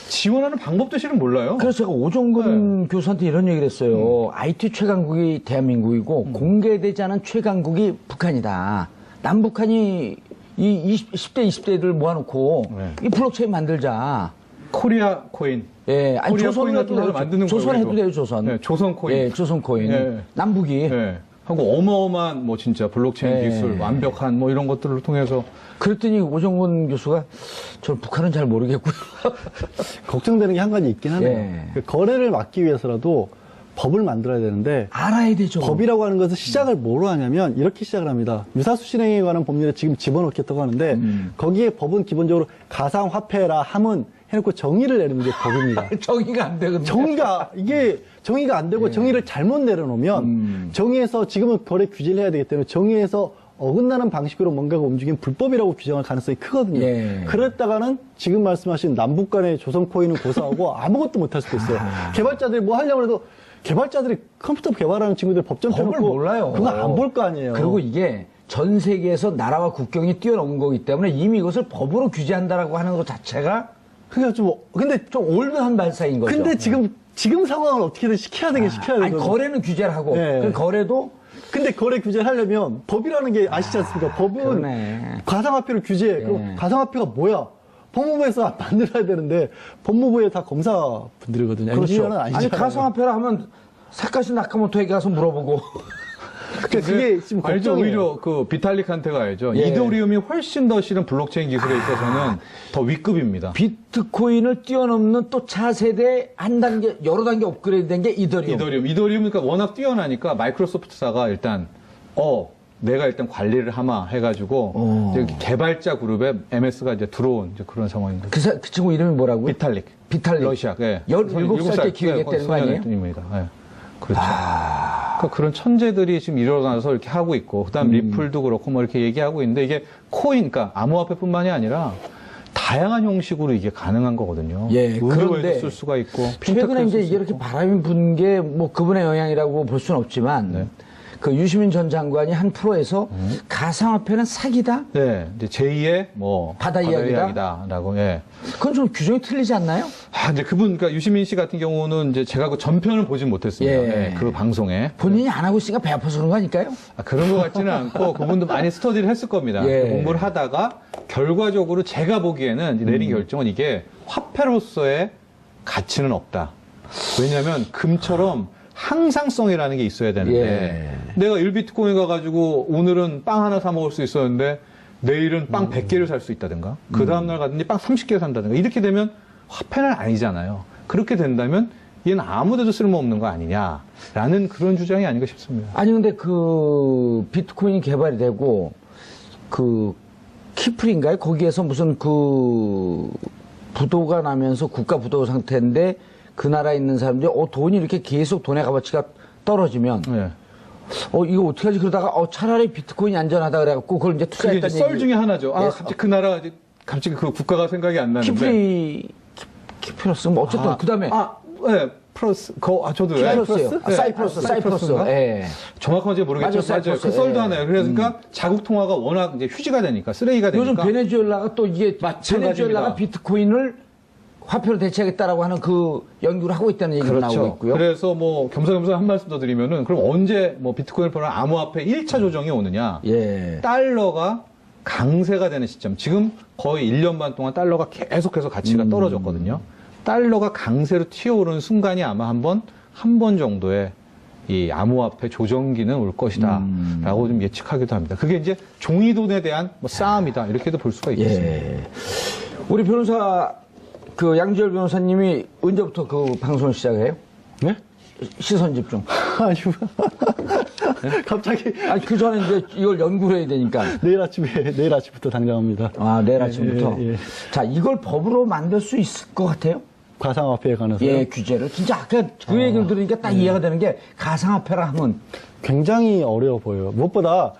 지원하는 방법도 실은 몰라요. 그래서 제가 오종근 교수한테 이런 얘기를 했어요. IT 최강국이 대한민국이고 공개되지 않은 최강국이 북한이다. 남북한이 이 10대, 20대를 모아놓고 네. 이 블록체인 만들자. 코리아 코인. 예, 아니 코리아 조선 코인 같은 해도 거를 돼요. 만드는 조선 거예요, 해도 그래도. 돼요, 조선. 네, 조선 코인. 예, 조선 코인. 예. 남북이. 예. 하고 어마어마한 뭐 진짜 블록체인 예. 기술 완벽한 뭐 이런 것들을 통해서 그랬더니 오종근 교수가 저는 북한은 잘 모르겠고요. 걱정되는 게 한 가지 있긴 하네요. 예. 그 거래를 막기 위해서라도 법을 만들어야 되는데 알아야 되죠. 법이라고 하는 것은 시작을 뭐로 하냐면 이렇게 시작을 합니다. 유사수 실행에 관한 법률에 지금 집어넣겠다고 하는데 거기에 법은 기본적으로 가상화폐라 함은 해놓고 정의를 내리는 게 법입니다. 정의가 안 되거든요. 정의가 안 되고 정의를 잘못 내려놓으면 정의에서 지금은 거래 규제를 해야 되기 때문에 정의에서 어긋나는 방식으로 뭔가가 움직이면 불법이라고 규정할 가능성이 크거든요. 예. 그랬다가는 지금 말씀하신 남북 간의 조선 코인은 고사하고 아무것도 못할 수도 있어요. 개발자들이 뭐 하려고 해도 개발자들이 컴퓨터 개발하는 친구들 법전 법을 펴놓고 몰라요. 그거 안 볼 거 아니에요. 그리고 이게 전 세계에서 나라와 국경이 뛰어넘은 거기 때문에 이미 이것을 법으로 규제한다라고 하는 것 자체가 그러니까 근데 좀 올드한 발상인 거죠. 근데 지금 상황을 어떻게든 시켜야 되긴 시켜야 아니, 되거든요. 거래는 규제를 하고 네. 그 거래도 근데 거래 규제를 하려면 법이라는 게 아시지 않습니까? 법은 그러네. 가상화폐를 규제해. 그럼 가상화폐가 뭐야? 법무부에서 만들어야 되는데 법무부에 다 검사분들이거든요. 그렇죠. 엔지니어는 아니 아니잖아요. 가상화폐라 하면 사카시 나카모토에게 가서 물어보고 그게 지금 알죠. 걱정이에요. 오히려 그 비탈릭한테가 알죠. 예. 이더리움이 훨씬 더 실은 블록체인 기술에 있어서는 더 윗급입니다. 비트코인을 뛰어넘는 또 차세대 한 단계 여러 단계 업그레이드된 게 이더리움. 이더리움 그러니까 워낙 뛰어나니까 마이크로소프트사가 일단 내가 일단 관리를 하마 해가지고 이제 개발자 그룹에 MS가 이제 들어온 이제 그런 상황입니다. 그 친구 이름이 뭐라고요? 비탈릭. 비탈릭. 러시아. 예. 17살 때 기획했다는 거 아니에요? 입니다. 예. 그렇죠. 그러니까 그런 천재들이 지금 일어나서 이렇게 하고 있고, 그다음 리플도 그렇고 뭐 이렇게 얘기하고 있는데 이게 코인, 그러니까 암호화폐뿐만이 아니라 다양한 형식으로 이게 가능한 거거든요. 예, 그런데 의료에도 쓸 수가 있고, 최근에 이제 쓸수 이게 이렇게 있고. 바람이 분 게 뭐 그분의 영향이라고 볼 수는 없지만 네. 그 유시민 전 장관이 한 프로에서 가상화폐는 사기다? 네, 이제 제2의 뭐 바다 이야기다라고. 예. 그건 좀 규정이 틀리지 않나요? 이제 그분, 그러니까 유시민 씨 같은 경우는 이제 제가 그 전편을 보진 못했습니다. 예. 예, 그 방송에. 본인이 안 하고 있으니까 배 아파서 그런 거 아닐까요? 그런 것 같지는 않고 그분도 많이 스터디를 했을 겁니다. 예. 공부를 하다가 결과적으로 제가 보기에는 내린 결정은 이게 화폐로서의 가치는 없다. 왜냐하면 금처럼 항상성이라는 게 있어야 되는데 내가 1비트코인 가가지고 오늘은 빵 하나 사 먹을 수 있었는데 내일은 빵 100개를 살 수 있다든가 그 다음날 가든지 빵 30개 산다든가 이렇게 되면 화폐는 아니잖아요. 그렇게 된다면 얘는 아무데도 쓸모없는 거 아니냐라는 그런 주장이 아닌가 싶습니다. 아니 근데 그 비트코인이 개발이 되고 그 키플인가요? 거기에서 무슨 그 부도가 나면서 국가 부도 상태인데 그 나라에 있는 사람들이 돈이 이렇게 계속 돈의 값어치가 떨어지면 네. 이거 어떻게 하지 그러다가 차라리 비트코인이 안전하다 그래갖고 그걸 이제 그게 투자했다는 이제 썰 얘기. 중에 하나죠. 예. 갑자기 그 나라 갑자기 그 국가가 생각이 안 나는데. 키프러스 뭐 어쨌든 그다음에 네, 플러스, 저도 키프러스요. 네. 사이프러스. 예. 정확한지 모르겠지만 맞아요, 맞아요. 그 사이프러스. 썰도 예. 하나요. 그러니까 자국 통화가 워낙 이제 휴지가 되니까 쓰레기가 되니까. 요즘 베네수엘라가 또 이게 마찬가지입니다. 베네수엘라가 비트코인을 화폐로 대체하겠다라고 하는 그 연구를 하고 있다는 얘기가 나오고 있고요. 그래서 뭐 겸사겸사 한 말씀 더 드리면은 그럼 언제 뭐 비트코인을 포함한 암호화폐 1차 조정이 오느냐? 예. 달러가 강세가 되는 시점. 지금 거의 1년 반 동안 달러가 계속해서 가치가 떨어졌거든요. 달러가 강세로 튀어오르는 순간이 아마 한 번 정도의 이 암호화폐 조정기는 올 것이다. 라고 좀 예측하기도 합니다. 그게 이제 종이돈에 대한 뭐 싸움이다. 이렇게도 볼 수가 있겠습니다. 예. 우리 변호사, 그 양지열 변호사님이 언제부터 그 방송을 시작해요? 네? 시선 집중. 아니요. 갑자기 아니, 그 전에 이제 이걸 연구를 해야 되니까. 내일 아침부터 당장합니다. 내일 아침부터. 예. 자, 이걸 법으로 만들 수 있을 것 같아요? 가상화폐에 관해서 예, 규제를. 진짜 아까 그 얘기를 들으니까 딱 이해가 되는 게 가상화폐라 하면 굉장히 어려워 보여요. 무엇보다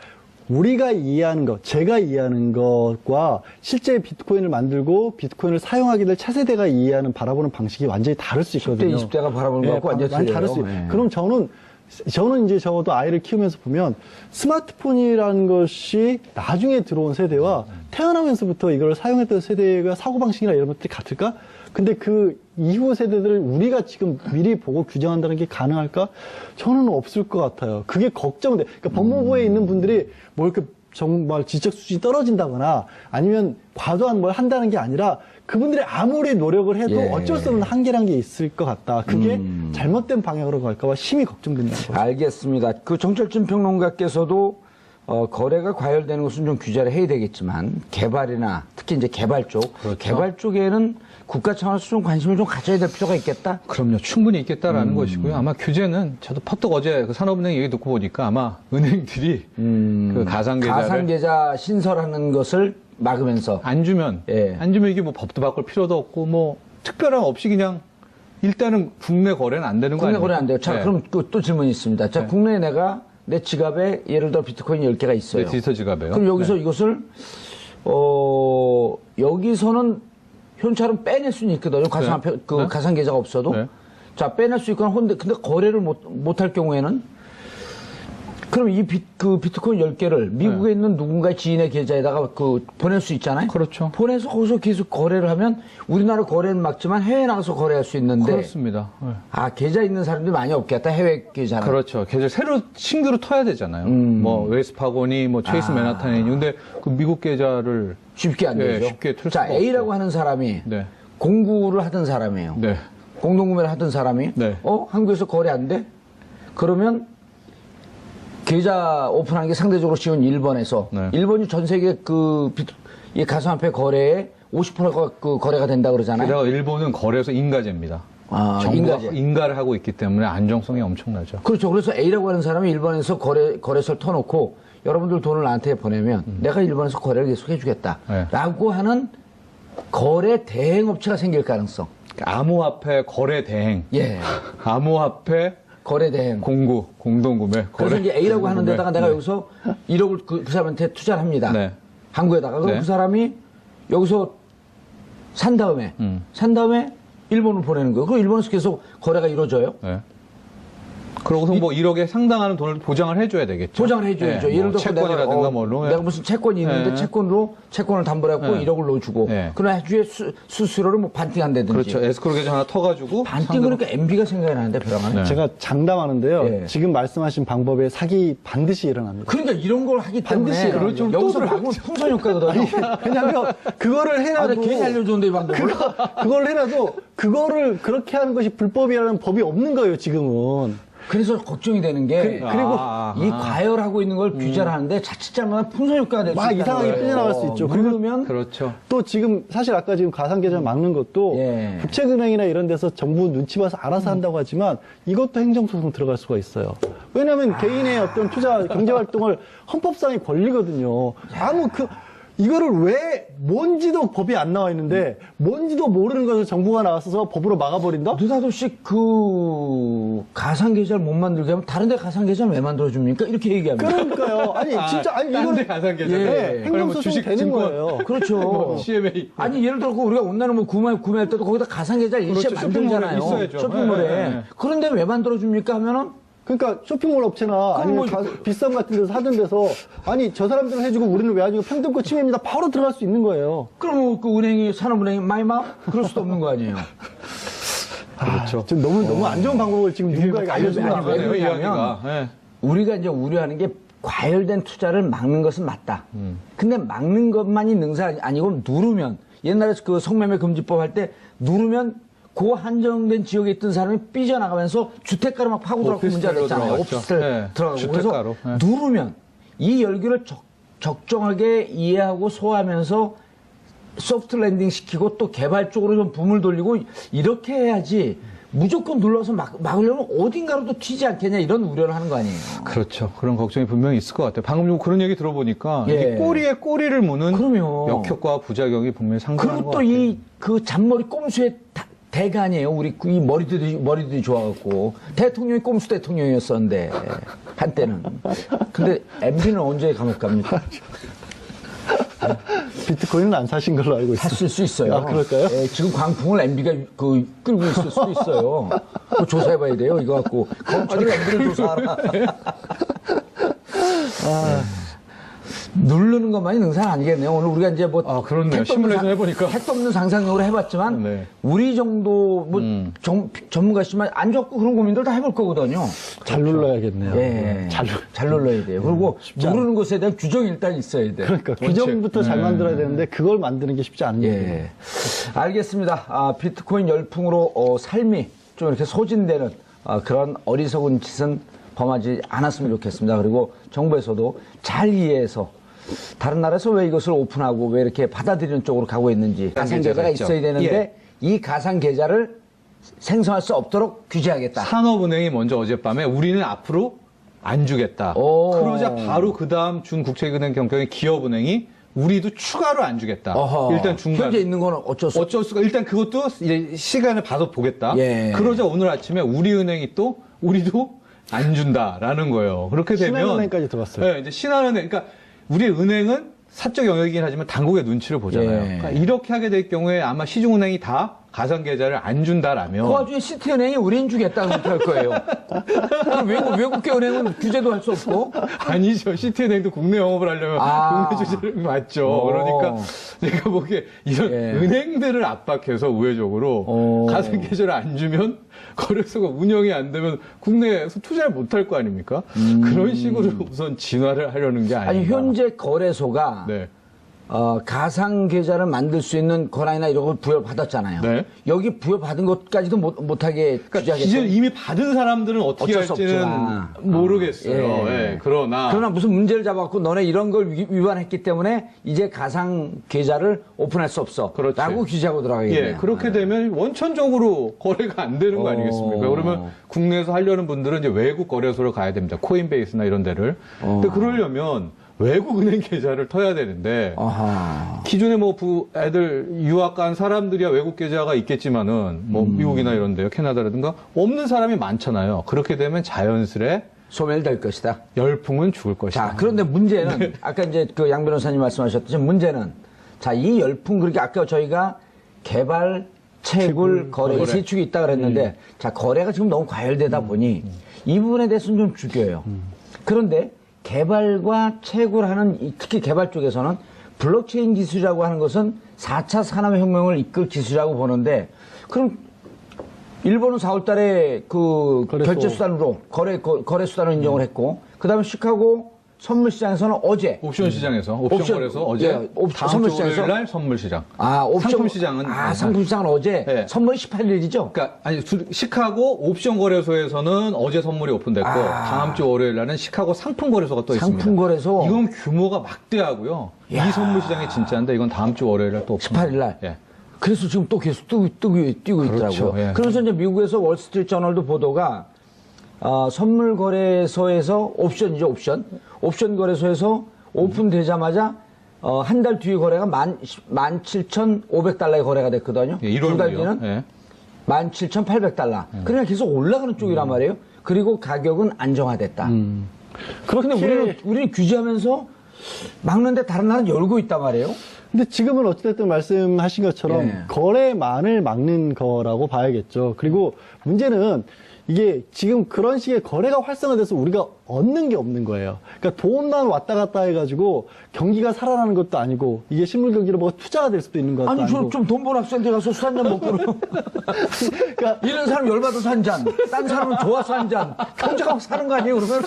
우리가 이해하는 것, 제가 이해하는 것과 실제 비트코인을 만들고 비트코인을 사용하게 될 차세대가 이해하는 바라보는 방식이 완전히 다를 수 있거든요. 10대, 20대가 바라보는 것과 완전히 틀려요. 다를 수 있어요. 예. 그럼 저는 이제 적어도 아이를 키우면서 보면 스마트폰이라는 것이 나중에 들어온 세대와 태어나면서부터 이걸 사용했던 세대가 사고방식이나 이런 것들이 같을까? 근데 그 이후 세대들을 우리가 지금 미리 보고 규정한다는 게 가능할까? 저는 없을 것 같아요. 그게 걱정돼. 그러니까 법무부에 있는 분들이 뭐 이렇게 정말 지적 수준이 떨어진다거나 아니면 과도한 뭘 한다는 게 아니라 그분들이 아무리 노력을 해도 예. 어쩔 수 없는 한계란 게 있을 것 같다. 그게 잘못된 방향으로 갈까봐 심히 걱정된다는 거죠. 알겠습니다. 그 정철진 평론가께서도 거래가 과열되는 것은 좀 규제를 해야 되겠지만 개발이나 특히 이제 개발 쪽, 그렇죠. 개발 쪽에는 국가 차원에서 좀 관심을 좀 가져야 될 필요가 있겠다. 그럼요. 충분히 있겠다라는 것이고요. 아마 규제는 저도 퍼뜩 어제 그 산업은행 얘기 듣고 보니까 아마 은행들이 그 가상계좌를 가상계좌 신설하는 것을 막으면서 안 주면 이게 뭐 법도 바꿀 필요도 없고 뭐 특별한 없이 그냥 일단은 국내 거래는 안 되는 거 국내 아니에요? 거래 안 돼요. 자, 그럼 또 질문이 있습니다. 자, 국내에 내가 내 지갑에 예를 들어 비트코인 10개가 있어요. 네, 디지털 지갑에요. 그럼 여기서 이것을 여기서는 현찰은 빼낼 수는 있거든요. 가상화폐, 네. 가상계좌가 없어도. 네. 자, 빼낼 수 있거나 근데 거래를 못할 경우에는 그럼 이 비트코인 10개를 미국에 있는 누군가의 지인의 계좌에다가 보낼 수 있잖아요. 그렇죠. 보내서 거기서 계속 거래를 하면 우리나라 거래는 막지만 해외 나가서 거래할 수 있는데. 그렇습니다. 네. 계좌 있는 사람들이 많이 없겠다. 해외 계좌는. 그렇죠. 계좌 새로 신규로 터야 되잖아요. 뭐 웨스파고니, 뭐 체이스 맨하탄이니. 근데 그 미국 계좌를 쉽게 안 되죠. 쉽게 틀 자, 수가 A라고 없죠. 하는 사람이 네. 공구를 하던 사람이에요. 네. 공동구매를 하던 사람이 네. 한국에서 거래 안 돼? 그러면 계좌 오픈하는 게 상대적으로 쉬운 일본에서 네. 일본이 전 세계 이 가상화폐 거래에 50%가 거래가 된다 그러잖아요. 게다가 일본은 거래소 인가제입니다. 정부가 인가제. 인가를 하고 있기 때문에 안정성이 엄청나죠. 그렇죠. 그래서 A라고 하는 사람이 일본에서 거래소를 터놓고 여러분들 돈을 나한테 보내면 내가 일본에서 거래를 계속 해주겠다. 네. 라고 하는 거래 대행업체가 생길 가능성. 암호화폐 거래 대행. 예. 암호화폐 거래 대행. 공동구매. 그래서 이제 A라고 하는 공동구매. 데다가 내가 네. 여기서 1억을 그 사람한테 투자를 합니다. 네. 한국에다가. 그럼 네. 그 사람이 여기서 산 다음에 일본으로 보내는 거예요. 그럼 일본에서 계속 거래가 이루어져요. 네. 그러고서 뭐 1억에 상당한 돈을 보장을 해줘야 되겠죠. 보장을 해줘야죠. 네, 예를 뭐 들어서 채권이라든가 뭐로. 내가 무슨 채권이 있는데 네. 채권을 담보로 해갖고 네. 1억을 넣어주고 네. 그러나 해주에 수수료를 뭐 반띵한다든지. 그렇죠. 에스크로 계좌 하나 터가지고. 반띵 그러니까 MB가 생각이 나는데 벼랑은. 네. 제가 장담하는데요. 예. 지금 말씀하신 방법에 사기 반드시 일어납니다. 그러니까 이런 걸 하기 때문에 반드시 그렇죠. 여기서 또 막으면 풍선 효과거든요. 왜냐하면 그거를 아, 해놔도 나 괜히 알려줬는데 이 방법을. 그걸 해놔도 그거를 그렇게 하는 것이 불법이라는 법이 없는 거예요. 지금은. 그래서 걱정이 되는 게 그리고 이 과열하고 있는 걸 규제를 하는데 자칫 잘못하면 풍선 효과가 될 수 막 있다는 이상하게 거예요. 삐져나갈 수 있죠. 그리고 그러면 그렇죠. 또 지금 사실 아까 지금 가상계좌 막는 것도 예. 국책은행이나 이런 데서 정부 눈치 봐서 알아서 한다고 하지만 이것도 행정소송 들어갈 수가 있어요. 왜냐하면 개인의 어떤 투자 경제활동을 헌법상의 권리거든요. 이거를 왜 뭔지도 법이 안 나와 있는데 뭔지도 모르는 것을 정부가 나와서 법으로 막아버린다? 느닷없이 그 가상계좌를 못 만들게 하면 다른 데 가상계좌를 왜 만들어줍니까? 이렇게 얘기합니다. 그러니까요. 아니 진짜 아니 딴데 이건 가상계좌. 예. 행정소송 되는 거예요. 그렇죠. CMA. 아니 예를 들어 우리가 온라인으로 뭐 구매할 때도 거기다 가상계좌 일시에 그렇죠. 만들잖아요. 쇼핑몰에 있어야죠. 쇼핑몰에. 네, 네. 그런데 왜 만들어줍니까 하면은 그러니까 쇼핑몰 업체나 아니면 뭐- 비싼 같은 데서 사던 데서 아니 저 사람들은 해주고 우리는 왜 안 해주고 평등권 침해입니다. 바로 들어갈 수 있는 거예요. 그럼 그 은행이 산업은행이 마이마 그럴 수도 없는 거 아니에요. 그렇죠. 좀 너무 안 좋은 방법을 지금 누군가에게 알려주는 거 아니, 왜 아니에요? 그러냐면 이야기가. 예. 우리가 이제 우려하는 게 과열된 투자를 막는 것은 맞다. 근데 막는 것만이 능사 아니고 누르면 옛날에 그 성매매 금지법 할 때 누르면 그 한정된 지역에 있던 사람이 삐져나가면서 주택가로 막 파고 들어가고 문제가 오피스텔로 됐잖아요. 들어갔죠. 오피스텔 네, 들어가고. 주택가로. 그래서 네. 누르면 이 열기를 적정하게 이해하고 소화하면서 소프트 랜딩 시키고 또 개발 쪽으로 좀 붐을 돌리고 이렇게 해야지 무조건 눌러서 막으려면 어딘가로 또 튀지 않겠냐 이런 우려를 하는 거 아니에요. 그렇죠. 그런 걱정이 분명히 있을 것 같아요. 방금 좀 그런 얘기 들어보니까 예. 이게 꼬리에 꼬리를 무는 그럼요. 역효과 부작용이 분명히 상당한 그리고 것 또 같아요. 이 그 잔머리 꼼수의 대가 아니에요. 우리 이 머리들이 좋아갖고 대통령이 꼼수 대통령이었었는데 한때는. 근데 MB는 언제 감옥 갑니까? 비트코인은 안 사신 걸로 알고 있어요. 샀을 수 있어요. 아, 그럴까요? 예, 지금 광풍을 MB가 끌고 있을 수도 있어요. 그거 조사해봐야 돼요. 이거 갖고 검찰이 MB를 조사하라. 누르는 것만이 능사는 아니겠네요. 오늘 우리가 이제 뭐. 그렇네요. 택도 없는 시뮬레이션 해보니까. 택도 없는 상상력으로 해봤지만, 네. 우리 정도 뭐 전문가시지만 안 좋고 그런 고민들 다 해볼 거거든요. 잘 눌러야겠네요. 예. 잘 잘 눌러야 돼요. 그리고 누르는 것에 대한 규정이 일단 있어야 돼요. 그러니까 규정부터 잘 만들어야 되는데 그걸 만드는 게 쉽지 않은 거예요. 예. 알겠습니다. 비트코인 열풍으로 삶이 좀 이렇게 소진되는 그런 어리석은 짓은 범하지 않았으면 좋겠습니다. 그리고 정부에서도 잘 이해해서 다른 나라에서 왜 이것을 오픈하고 왜 이렇게 받아들이는 쪽으로 가고 있는지 가상계좌가 있죠. 있어야 되는데 예. 이 가상계좌를 생성할 수 없도록 규제하겠다. 산업은행이 먼저 어젯밤에 우리는 앞으로 안 주겠다. 오. 그러자 바로 그 다음 준국책은행 경경의 기업은행이 우리도 추가로 안 주겠다. 어허. 일단 중간. 현재 있는 건 어쩔 수 어쩔 수가 일단 그것도 이제 시간을 봐서 보겠다. 예. 그러자 오늘 아침에 우리은행이 또 우리도 안 준다라는 거예요. 그렇게 되면 신한은행까지 들어갔어요. 네, 이제 신한은행 그러니까 우리 은행은 사적 영역이긴 하지만 당국의 눈치를 보잖아요. 예. 그러니까 이렇게 하게 될 경우에 아마 시중은행이 다 가상계좌를 안 준다라면 그 와중에 시티은행이 우린 주겠다고 그렇게 할 거예요. 그럼 외국계 은행은 규제도 할 수 없고. 아니죠. 시티은행도 국내 영업을 하려면 국내 주제를 맞죠. 오. 그러니까 내가 보기에 이런 예. 은행들을 압박해서 우회적으로 오. 가상계좌를 안 주면 거래소가 운영이 안 되면 국내에서 투자를 못 할 거 아닙니까? 그런 식으로 우선 진화를 하려는 게 아닌가. 아니 현재 거래소가 네. 가상 계좌를 만들 수 있는 권한이나 이런 걸 부여받았잖아요. 네. 여기 부여받은 것까지도 못하게 그러니까 규제하겠다. 기존 이미 받은 사람들은 어떻게 어쩔 수 할지는 없지만. 모르겠어요. 예. 예, 그러나 무슨 문제를 잡았고 너네 이런 걸 위반했기 때문에 이제 가상 계좌를 오픈할 수 없어. 그렇지. 라고 규제하고 들어가겠네요. 예, 그렇게 되면 원천적으로 거래가 안 되는 거 아니겠습니까? 그러면 국내에서 하려는 분들은 이제 외국 거래소로 가야 됩니다. 코인베이스나 이런 데를. 근데 그러려면 외국 은행 계좌를 터야 되는데 아하. 기존에 뭐 애들 유학 간 사람들이야 외국 계좌가 있겠지만은 뭐 미국이나 이런 데요, 캐나다라든가 없는 사람이 많잖아요. 그렇게 되면 자연스레 소멸될 것이다. 열풍은 죽을 것이다. 자, 그런데 문제는 아까 이제 그 양 변호사님 말씀하셨듯이 문제는 자, 이 열풍 그렇게 아까 저희가 개발, 채굴, 거래 이 세 축이 있다 그랬는데 자, 거래가 지금 너무 과열되다 보니 이 부분에 대해서는 좀 죽여요. 그런데 개발과 채굴하는 특히 개발 쪽에서는 블록체인 기술이라고 하는 것은 4차 산업혁명을 이끌 기술이라고 보는데 그럼 일본은 4월 달에 그 거래소. 결제 수단으로 거래 수단을 인정을 했고 그다음에 시카고 선물 시장에서는 어제 옵션 시장에서 옵션 거래소 어제 예, 다음 선물 주 시장에서 월요일 날 선물 시장. 옵션 상품 시장은 상품 시장은 어제 네. 선물이 18일이죠. 그러니까 아니 시카고 옵션 거래소에서는 어제 선물이 오픈됐고 다음 주 월요일 날은 시카고 상품 거래소가 또 있습니다. 상품 거래소. 이건 규모가 막대하고요. 이 선물 시장이 진짜인데 이건 다음 주 월요일 날 또 18일 날. 예. 그래서 지금 또 계속 뛰고 그렇죠. 있더라고요. 예. 그래서 이제 미국에서 월스트리트 저널도 보도가 선물 거래소에서 옵션 거래소에서 오픈되자마자 한 달 뒤에 거래가 17,500달러의 거래가 됐거든요. 예, 두 달 1월 뒤는 예. 17,800달러. 그러니까 계속 올라가는 쪽이란 말이에요. 그리고 가격은 안정화됐다. 그런데 우리는 규제하면서 막는데 다른 나라는 열고 있단 말이에요. 근데 지금은 어찌됐든 말씀하신 것처럼 예. 거래만을 막는 거라고 봐야겠죠. 그리고 문제는 이게 지금 그런 식의 거래가 활성화돼서 우리가 얻는 게 없는 거예요. 그러니까 돈만 왔다 갔다 해가지고 경기가 살아나는 것도 아니고 이게 실물 경기로 뭐가 투자가 될 수도 있는 것도 아니, 아니고. 좀 돈 버는 학생들 가서 술 한잔 먹고. 그러니까 이런 사람 열받아서 한 잔, 딴 사람은 좋아서 한 잔. 경제가 사는 거 아니에요, 그러면?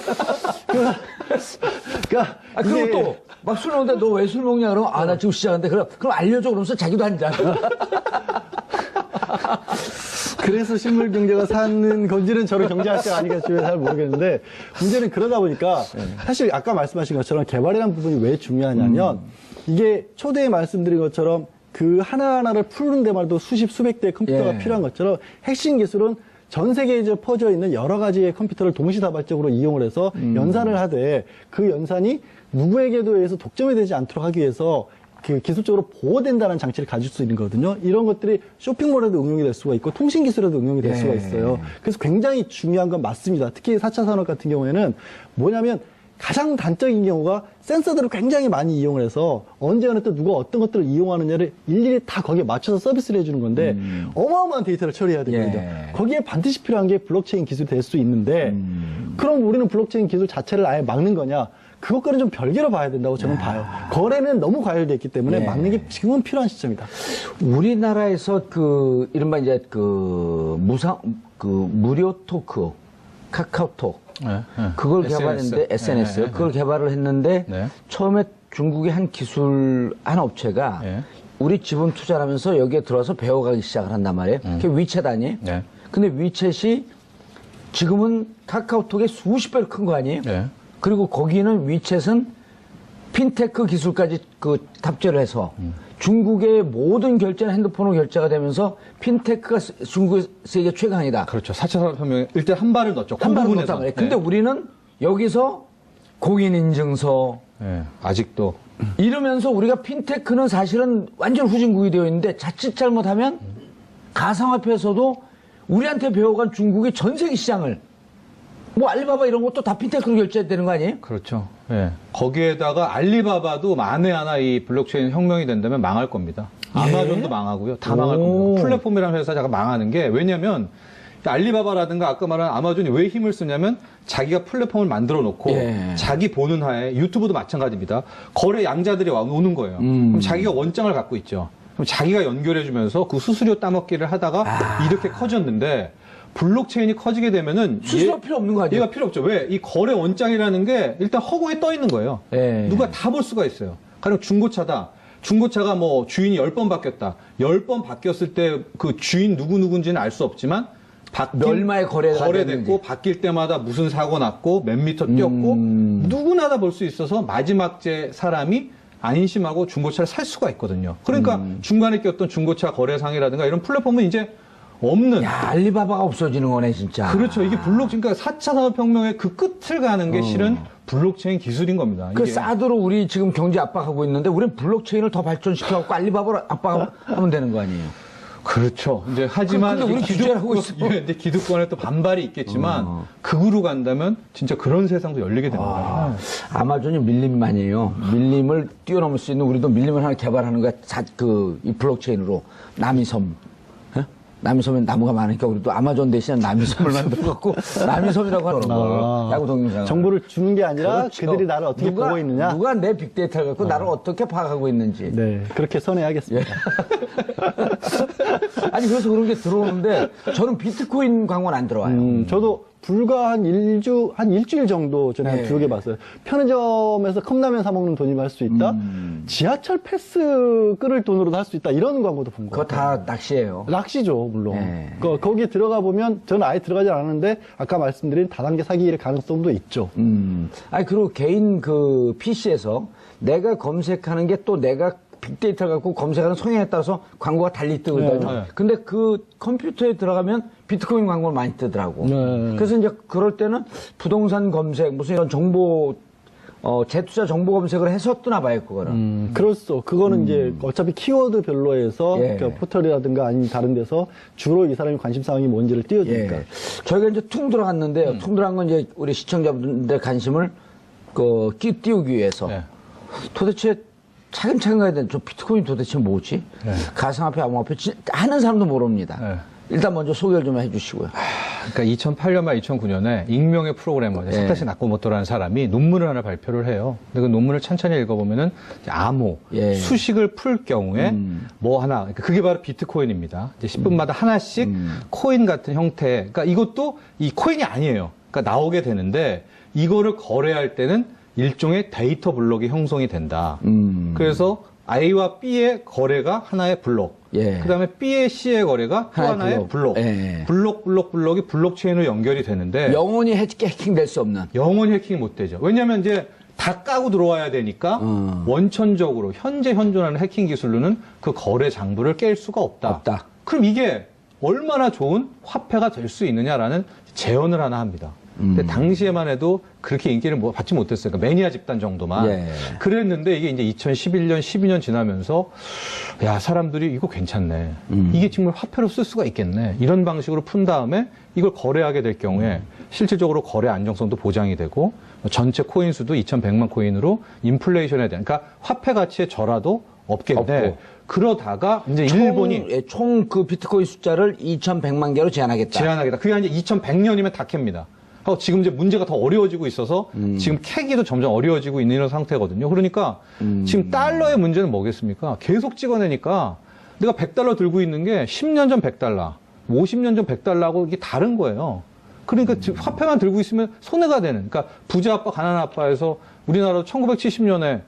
그러니까 그리고 이게 또, 막 술 먹는데 너 왜 술 먹냐? 그러면, 나 지금 시작하는데, 그럼 알려줘. 그러면서 자기도 한 잔. 그래서 실물 경제가 사는 건지는 저는 경제학자가 아니겠지만 잘 모르겠는데 문제는 그러다 보니까 사실 아까 말씀하신 것처럼 개발이라는 부분이 왜 중요하냐면 이게 초대에 말씀드린 것처럼 그 하나하나를 푸는 데말도 수백 대의 컴퓨터가 예. 필요한 것처럼 핵심 기술은 전 세계에 이제 퍼져 있는 여러 가지의 컴퓨터를 동시다발적으로 이용을 해서 연산을 하되 그 연산이 누구에게도 의해서 독점이 되지 않도록 하기 위해서 그 기술적으로 보호된다는 장치를 가질 수 있는 거거든요. 이런 것들이 쇼핑몰에도 응용이 될 수가 있고 통신기술에도 응용이 될 수가 있어요. 그래서 굉장히 중요한 건 맞습니다. 특히 4차 산업 같은 경우에는 뭐냐면 가장 단적인 경우가 센서들을 굉장히 많이 이용을 해서 언제 어느 때 누가 어떤 것들을 이용하느냐를 일일이 다 거기에 맞춰서 서비스를 해주는 건데 어마어마한 데이터를 처리해야 되거든요. 예. 거기에 반드시 필요한 게 블록체인 기술이 될 수 있는데 그럼 우리는 블록체인 기술 자체를 아예 막는 거냐? 그것과는 좀 별개로 봐야 된다고 저는 봐요. 거래는 너무 과열돼 있기 때문에 막는 게 지금은 필요한 시점이다. 우리나라에서 이른바 이제 무료 토크, 카카오톡. 그걸 SNS. 개발했는데, SNS. 그걸 개발을 했는데, 네. 처음에 중국의 한 한 업체가 네. 우리 지분 투자를 하면서 여기에 들어와서 배워가기 시작을 한단 말이에요. 그게 위챗 아니에요? 네. 근데 위챗이 지금은 카카오톡의 수십 배로 큰 거 아니에요? 네. 그리고 거기는 위챗은 핀테크 기술까지 탑재를 해서 중국의 모든 결제는 핸드폰으로 결제가 되면서 핀테크가 중국 세계 최강이다. 그렇죠. 4차 산업혁명에 일단 한 발을 넣었죠. 한 발을 부분에서. 넣었단 말이에요. 근데 우리는 여기서 공인인증서 네. 아직도 이러면서 우리가 핀테크는 사실은 완전 후진국이 되어 있는데 자칫 잘못하면 가상화폐에서도 우리한테 배워간 중국의 전 세계 시장을 뭐 알리바바 이런 것도 다 핀테크로 결제되는 거 아니에요? 그렇죠. 예. 거기에다가 알리바바도 만에 하나 이 블록체인 혁명이 된다면 망할 겁니다. 아마존도 망하고요. 다 망할 겁니다. 플랫폼이라는 회사가 망하는 게 왜냐면 알리바바라든가 아까 말한 아마존이 왜 힘을 쓰냐면 자기가 플랫폼을 만들어 놓고 자기 보는 하에 유튜브도 마찬가지입니다. 거래 양자들이 오는 거예요. 그럼 자기가 원장을 갖고 있죠. 그럼 자기가 연결해주면서 그 수수료 따먹기를 하다가 이렇게 커졌는데 블록체인이 커지게 되면은 수수료 필요 없는 거 아니에요? 얘가 필요 없죠. 왜? 이 거래 원장이라는 게 일단 허공에 떠 있는 거예요. 예. 누가 다 볼 수가 있어요. 가령 중고차다. 중고차가 뭐 주인이 10번 바뀌었다. 10번 바뀌었을 때 그 주인 누구누군지는 알 수 없지만 얼마의 거래가 거래됐고 됐는지. 바뀔 때마다 무슨 사고 났고 몇 미터 뛰었고 누구나 다 볼 수 있어서 마지막째 사람이 안심하고 중고차를 살 수가 있거든요. 그러니까 중간에 꼈던 중고차 거래상이라든가 이런 플랫폼은 이제 없는. 야, 알리바바가 없어지는 거네, 진짜. 그렇죠. 이게 그러니까 4차 산업혁명의 그 끝을 가는 게 실은 블록체인 기술인 겁니다. 그 이게. 사드로 우리 지금 경제 압박하고 있는데 우리는 블록체인을 더 발전시켜갖고 알리바바로 압박하면 되는 거 아니에요? 그렇죠. 이제 하지만 근데 우리 이 규제하고 있어. 근데 기득권에 또 반발이 있겠지만 극으로 간다면 진짜 그런 세상도 열리게 됩니다. 아마존이 밀림만이에요. 밀림을 뛰어넘을 수 있는 우리도 밀림을 하나 개발하는 거야. 이 블록체인으로 남이섬. 예? 남이섬엔 나무가 많으니까 우리도 아마존 대신에 남이섬을 만들어갖고 남이섬이라고 하는 거예요. 야구 동영상. 정보를 주는 게 아니라 그렇죠. 그들이 나를 어떻게 보고 있느냐. 누가 내 빅데이터를 갖고 나를 어떻게 파악하고 있는지. 네, 그렇게 선회하겠습니다. 아니 그래서 그런 게 들어오는데 저는 비트코인 광고는 안 들어와요. 저도 불과 한 일주일 정도 전에 한 네. 두어 개 봤어요. 편의점에서 컵라면 사먹는 돈이면 할 수 있다. 지하철 패스 끌을 돈으로도 할 수 있다. 이런 광고도 본 그거 거예요. 다 낚시예요. 낚시죠, 물론. 네. 거기에 들어가 보면 저는 아예 들어가지 않았는데 아까 말씀드린 다단계 사기의 가능성도 있죠. 아니 그리고 개인 그 PC에서 내가 검색하는 게 또 내가 빅데이터 갖고 검색하는 성향에 따라서 광고가 달리 뜨거든요. 네. 근데 그 컴퓨터에 들어가면 비트코인 광고를 많이 뜨더라고. 네. 그래서 이제 그럴 때는 부동산 검색 무슨 이런 정보 재투자 정보 검색을 해서 뜨나 봐요, 그거는. 그렇소. 그거는 이제 어차피 키워드별로 해서 예. 그러니까 포털이라든가 아니면 다른 데서 주로 이 사람이 관심사항이 뭔지를 띄워주니까. 예. 저희가 이제 퉁 들어갔는데요. 퉁 들어간 건 이제 우리 시청자분들 관심을 띄우기 위해서 네. 도대체 차근차근 가야 되는 저 비트코인 도대체 뭐지? 네. 가상화폐, 암호화폐 하는 사람도 모릅니다. 네. 일단 먼저 소개를 좀 해주시고요. 그러니까 2008년 말 2009년에 익명의 프로그래머 사타시 나카모토라는 사람이 논문을 하나 발표를 해요. 근데 그 논문을 천천히 읽어보면은 이제 암호, 예. 수식을 풀 경우에 뭐 하나, 그러니까 그게 바로 비트코인입니다. 이제 10분마다 하나씩 코인 같은 형태. 그러니까 이것도 이 코인이 아니에요. 그러니까 나오게 되는데 이거를 거래할 때는 일종의 데이터 블록이 형성이 된다. 그래서 A와 B의 거래가 하나의 블록. 예. 그다음에 B의 C의 거래가 또 하나의 하나의 블록. 예. 블록이 블록체인으로 연결이 되는데 영원히 해킹될 수 없는. 영원히 해킹이 못 되죠. 왜냐하면 이제 다 까고 들어와야 되니까 원천적으로 현재 현존하는 해킹 기술로는 그 거래 장부를 깰 수가 없다. 그럼 이게 얼마나 좋은 화폐가 될 수 있느냐라는 제언을 하나 합니다. 근데 당시에만 해도 그렇게 인기를 받지 못했어요. 그러니까 매니아 집단 정도만. 예. 그랬는데 이게 이제 2011년, 12년 지나면서 야, 사람들이 이거 괜찮네. 이게 정말 화폐로 쓸 수가 있겠네. 이런 방식으로 푼 다음에 이걸 거래하게 될 경우에 실질적으로 거래 안정성도 보장이 되고 전체 코인 수도 2,100만 코인으로 인플레이션에 대한 그러니까 화폐 가치의 절하도 없겠네. 없고. 그러다가 이제 일본이 총 그 비트코인 숫자를 2,100만 개로 제한하겠다. 제한하겠다. 그게 이제 2100년이면 다 캡니다. 지금 이제 문제가 더 어려워지고 있어서 지금 캐기도 점점 어려워지고 있는 이런 상태거든요. 그러니까 지금 달러의 문제는 뭐겠습니까? 계속 찍어내니까 내가 100달러 들고 있는 게 10년 전 100달러, 50년 전 100달러하고 이게 다른 거예요. 그러니까 화폐만 들고 있으면 손해가 되는. 그러니까 부자 아빠, 가난한 아빠에서 우리나라도 1970년에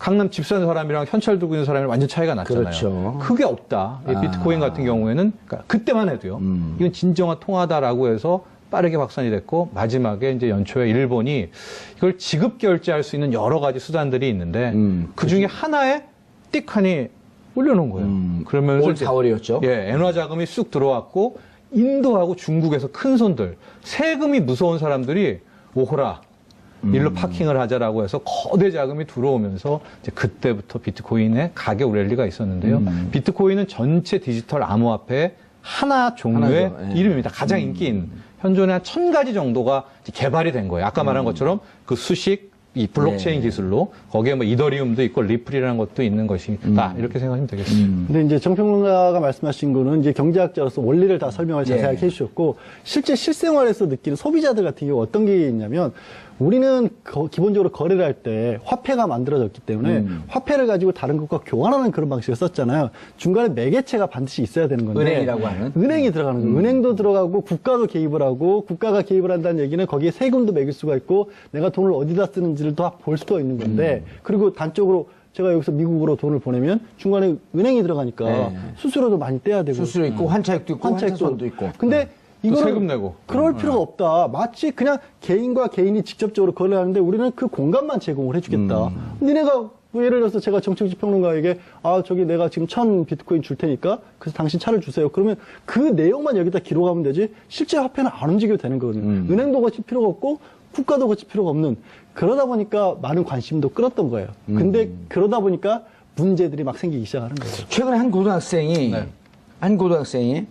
강남 집 사는 사람이랑 현찰 들고 있는 사람이 완전 차이가 났잖아요. 그렇죠. 그게 없다. 이 비트코인 같은 경우에는 그러니까 그때만 해도요. 이건 진정한 통화다라고 해서 빠르게 확산이 됐고 마지막에 이제 연초에 일본이 이걸 지급 결제할 수 있는 여러 가지 수단들이 있는데 그 중에 하나에 띡하니 올려놓은 거예요. 그러면서 올 4월이었죠. 예, 엔화 자금이 쑥 들어왔고 인도하고 중국에서 큰 손들 세금이 무서운 사람들이 오호라 일로 파킹을 하자라고 해서 거대 자금이 들어오면서 이제 그때부터 비트코인의 가격 랠리가 있었는데요. 비트코인은 전체 디지털 암호화폐의 하나 종류의 하나죠. 예. 이름입니다. 가장 인기 있는. 현존에 한 1000가지 정도가 개발이 된 거예요. 아까 말한 것처럼 그 수식, 이 블록체인 기술로 거기에 뭐 이더리움도 있고 리플이라는 것도 있는 것이다. 이렇게 생각하시면 되겠습니다. 근데 이제 정평론가가 말씀하신 거는 이제 경제학자로서 원리를 다 설명을 자세하게 예. 해주셨고 실제 실생활에서 느끼는 소비자들 같은 경우 어떤 게 있냐면 우리는 기본적으로 거래를 할 때 화폐가 만들어졌기 때문에 화폐를 가지고 다른 것과 교환하는 그런 방식을 썼잖아요. 중간에 매개체가 반드시 있어야 되는 건데 은행이라고 하는? 은행이 들어가는 거예요. 은행도 들어가고 국가도 개입을 하고 국가가 개입을 한다는 얘기는 거기에 세금도 매길 수가 있고 내가 돈을 어디다 쓰는지를 다 볼 수도 있는 건데 그리고 단적으로 제가 여기서 미국으로 돈을 보내면 중간에 은행이 들어가니까 네. 수수료도 많이 떼야 되고 수수료 있고 환차익도 있고 환차손도 있고. 근데 또 이거는 세금 내고. 그럴 필요가 없다. 마치 그냥 개인과 개인이 직접적으로 거래하는데 우리는 그 공간만 제공을 해주겠다. 니네가 뭐 예를 들어서 제가 정책지 평론가에게 저기 내가 지금 1000 비트코인 줄 테니까 그래서 당신 차를 주세요. 그러면 그 내용만 여기다 기록하면 되지 실제 화폐는 안 움직여도 되는 거거든요. 은행도 거칠 필요가 없고 국가도 고칠 필요가 없는 그러다 보니까 많은 관심도 끌었던 거예요. 근데 그러다 보니까 문제들이 막 생기기 시작하는 거죠. 최근에 한 고등학생이 네.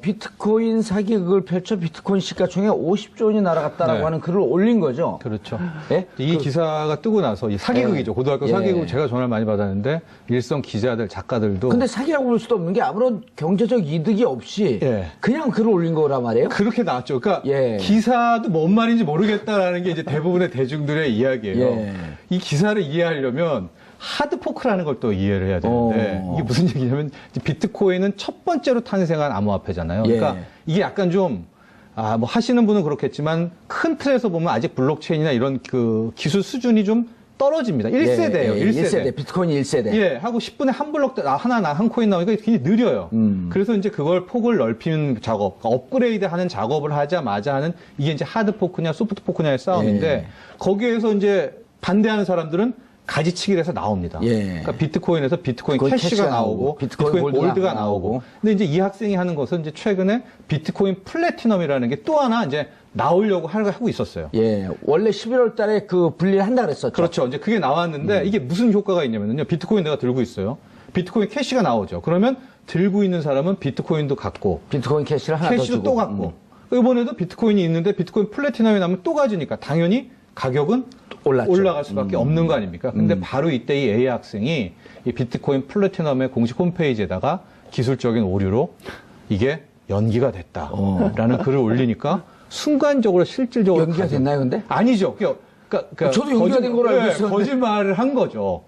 비트코인 사기극을 펼쳐 비트코인 시가총액 50조 원이 날아갔다라고 네. 하는 글을 올린 거죠. 그렇죠. 예? 이 기사가 뜨고 나서 이 사기극이죠. 고등학교 예. 사기극 제가 전화를 많이 받았는데 일선 기자들, 작가들도 근데 사기라고 볼 수도 없는 게 아무런 경제적 이득이 없이 예. 그냥 글을 올린 거란 말이에요. 그렇게 나왔죠. 그러니까 예. 기사도 뭔 말인지 모르겠다라는 게 이제 대부분의 대중들의 이야기예요. 예. 이 기사를 이해하려면 하드포크라는 걸 또 이해를 해야 되는데 이게 무슨 얘기냐면 이제 비트코인은 첫 번째로 탄생한 암호화폐잖아요. 그러니까 예. 이게 약간 좀 뭐 하시는 분은 그렇겠지만 큰 틀에서 보면 아직 블록체인이나 이런 그 기술 수준이 좀 떨어집니다. 1세대예요. 1세대. 비트코인이 1세대. 예, 하고 10분에 한 블록, 한 코인 나오니까 굉장히 느려요. 그래서 이제 그걸 폭을 넓히는 작업, 그러니까 업그레이드 하는 작업을 하자마자 하는 이게 이제 하드포크냐 소프트포크냐의 싸움인데 예. 거기에서 이제 반대하는 사람들은 가지치기를 해서 나옵니다. 예. 그러니까 비트코인에서 비트코인 비트코인 캐시가 캐시가 나오고, 나오고, 비트코인 비트코인 골드가 골드가 나오고. 나오고. 근데 이제 이 학생이 하는 것은 이제 최근에 비트코인 플래티넘이라는 게 또 하나 이제 나오려고 하고 있었어요. 예. 원래 11월 달에 그 분리를 한다 그랬었죠. 그렇죠. 이제 그게 나왔는데 이게 무슨 효과가 있냐면요. 비트코인 내가 들고 있어요. 비트코인 캐시가 나오죠. 그러면 들고 있는 사람은 비트코인도 갖고 비트코인 캐시를 하나 더 캐시도 주고. 또 갖고 이번에도 비트코인이 있는데 비트코인 플래티넘이 나면 또 가지니까 당연히 가격은 올랐죠. 올라갈 수밖에 없는 거 아닙니까? 근데 바로 이때 이 A 학생이 이 비트코인 플래티넘의 공식 홈페이지에다가 기술적인 오류로 이게 연기가 됐다라는 글을 올리니까 순간적으로 실질적으로 연기가 됐나요, 근데? 아니죠. 그러니까 저도 연기가 된 걸로 알고 있었는데. 거짓말을 한 거죠.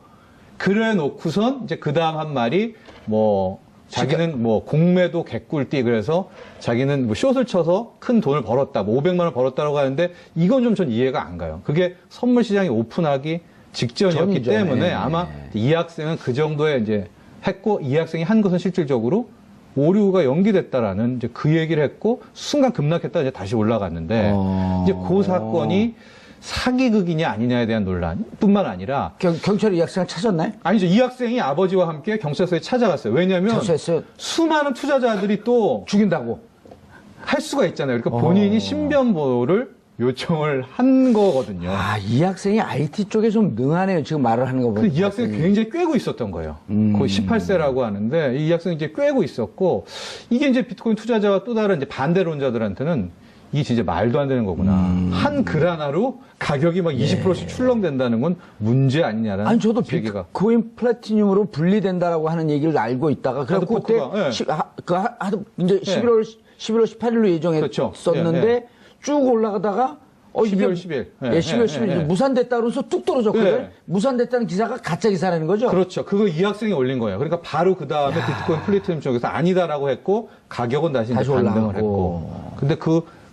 그래 놓고선 이제 그 다음 한 말이 뭐 자기는 뭐 공매도 개꿀띠 그래서 자기는 뭐 숏을 쳐서 큰 돈을 벌었다. 뭐 500만 원 벌었다라고 하는데 이건 좀 전 이해가 안 가요. 그게 선물 시장이 오픈하기 직전이었기 전이죠. 때문에 네. 아마 이 학생은 그 정도에 이제 했고 이 학생이 한 것은 실질적으로 오류가 연기됐다라는 이제 그 얘기를 했고 순간 급락했다 이제 다시 올라갔는데 이제 그 사건이 사기극이냐 아니냐에 대한 논란뿐만 아니라 경찰이 이 학생을 찾았나요? 아니죠. 이 학생이 아버지와 함께 경찰서에 찾아갔어요. 왜냐하면 찾아갔어요? 수많은 투자자들이 또 죽인다고. 할 수가 있잖아요. 그러니까 본인이 신변보호를 요청을 한 거거든요. 아, 이 학생이 IT 쪽에 좀 능하네요. 지금 말을 하는 거 보면. 근데 이 학생이 굉장히 꿰고 있었던 거예요. 거의 18세라고 하는데 이 학생이 이제 꿰고 있었고 이게 이제 비트코인 투자자와 또 다른 이제 반대론자들한테는 이게 진짜 말도 안 되는 거구나. 한 글 하나로 가격이 막 20%씩 출렁댄다는 건 문제 아니냐라는 아니, 저도 얘기가. 비트코인 플래티늄으로 분리된다라고 하는 얘기를 알고 있다가 그래갖고 그때 하드포크가, 예. 이제 11월 18일로 예정했었는데 그렇죠. 예. 쭉 올라가다가 12월 10일. 예, 12월 10일 무산됐다 그러면서 뚝 떨어졌거든. 예. 무산됐다는 기사가 가짜 기사라는 거죠. 그렇죠. 그거 이 학생이 올린 거예요. 그러니까 바로 그 다음에 비트코인 플래티넘 쪽에서 아니다라고 했고 가격은 다시 이제 반등을 올라가고. 했고. 근데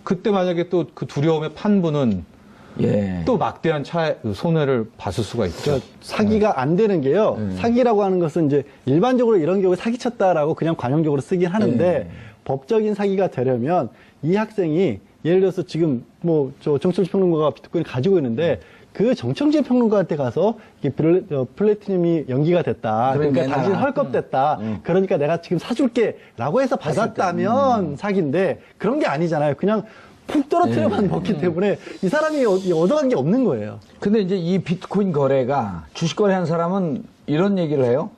그때 만약에 또 그 두려움에 판 분은 예. 또 막대한 손해를 봤을 수가 있죠. 사기가 안 되는 게요. 사기라고 하는 것은 이제 일반적으로 이런 경우에 사기쳤다라고 그냥 관용적으로 쓰긴 하는데 법적인 사기가 되려면 이 학생이 예를 들어서 지금 뭐 저 정철지 평론가가 비트코인을 가지고 있는데 그 정청재 평론가한테 가서 이게 플래티늄이 연기가 됐다. 그러니까 내놔라. 당신 헐값됐다. 그러니까 내가 지금 사줄게라고 해서 받았다면 사기인데 그런 게 아니잖아요. 그냥 푹 떨어뜨려만 먹기 때문에 이 사람이 얻어간 게 없는 거예요. 근데 이제 이 비트코인 거래가 주식 거래한 사람은 이런 얘기를 해요.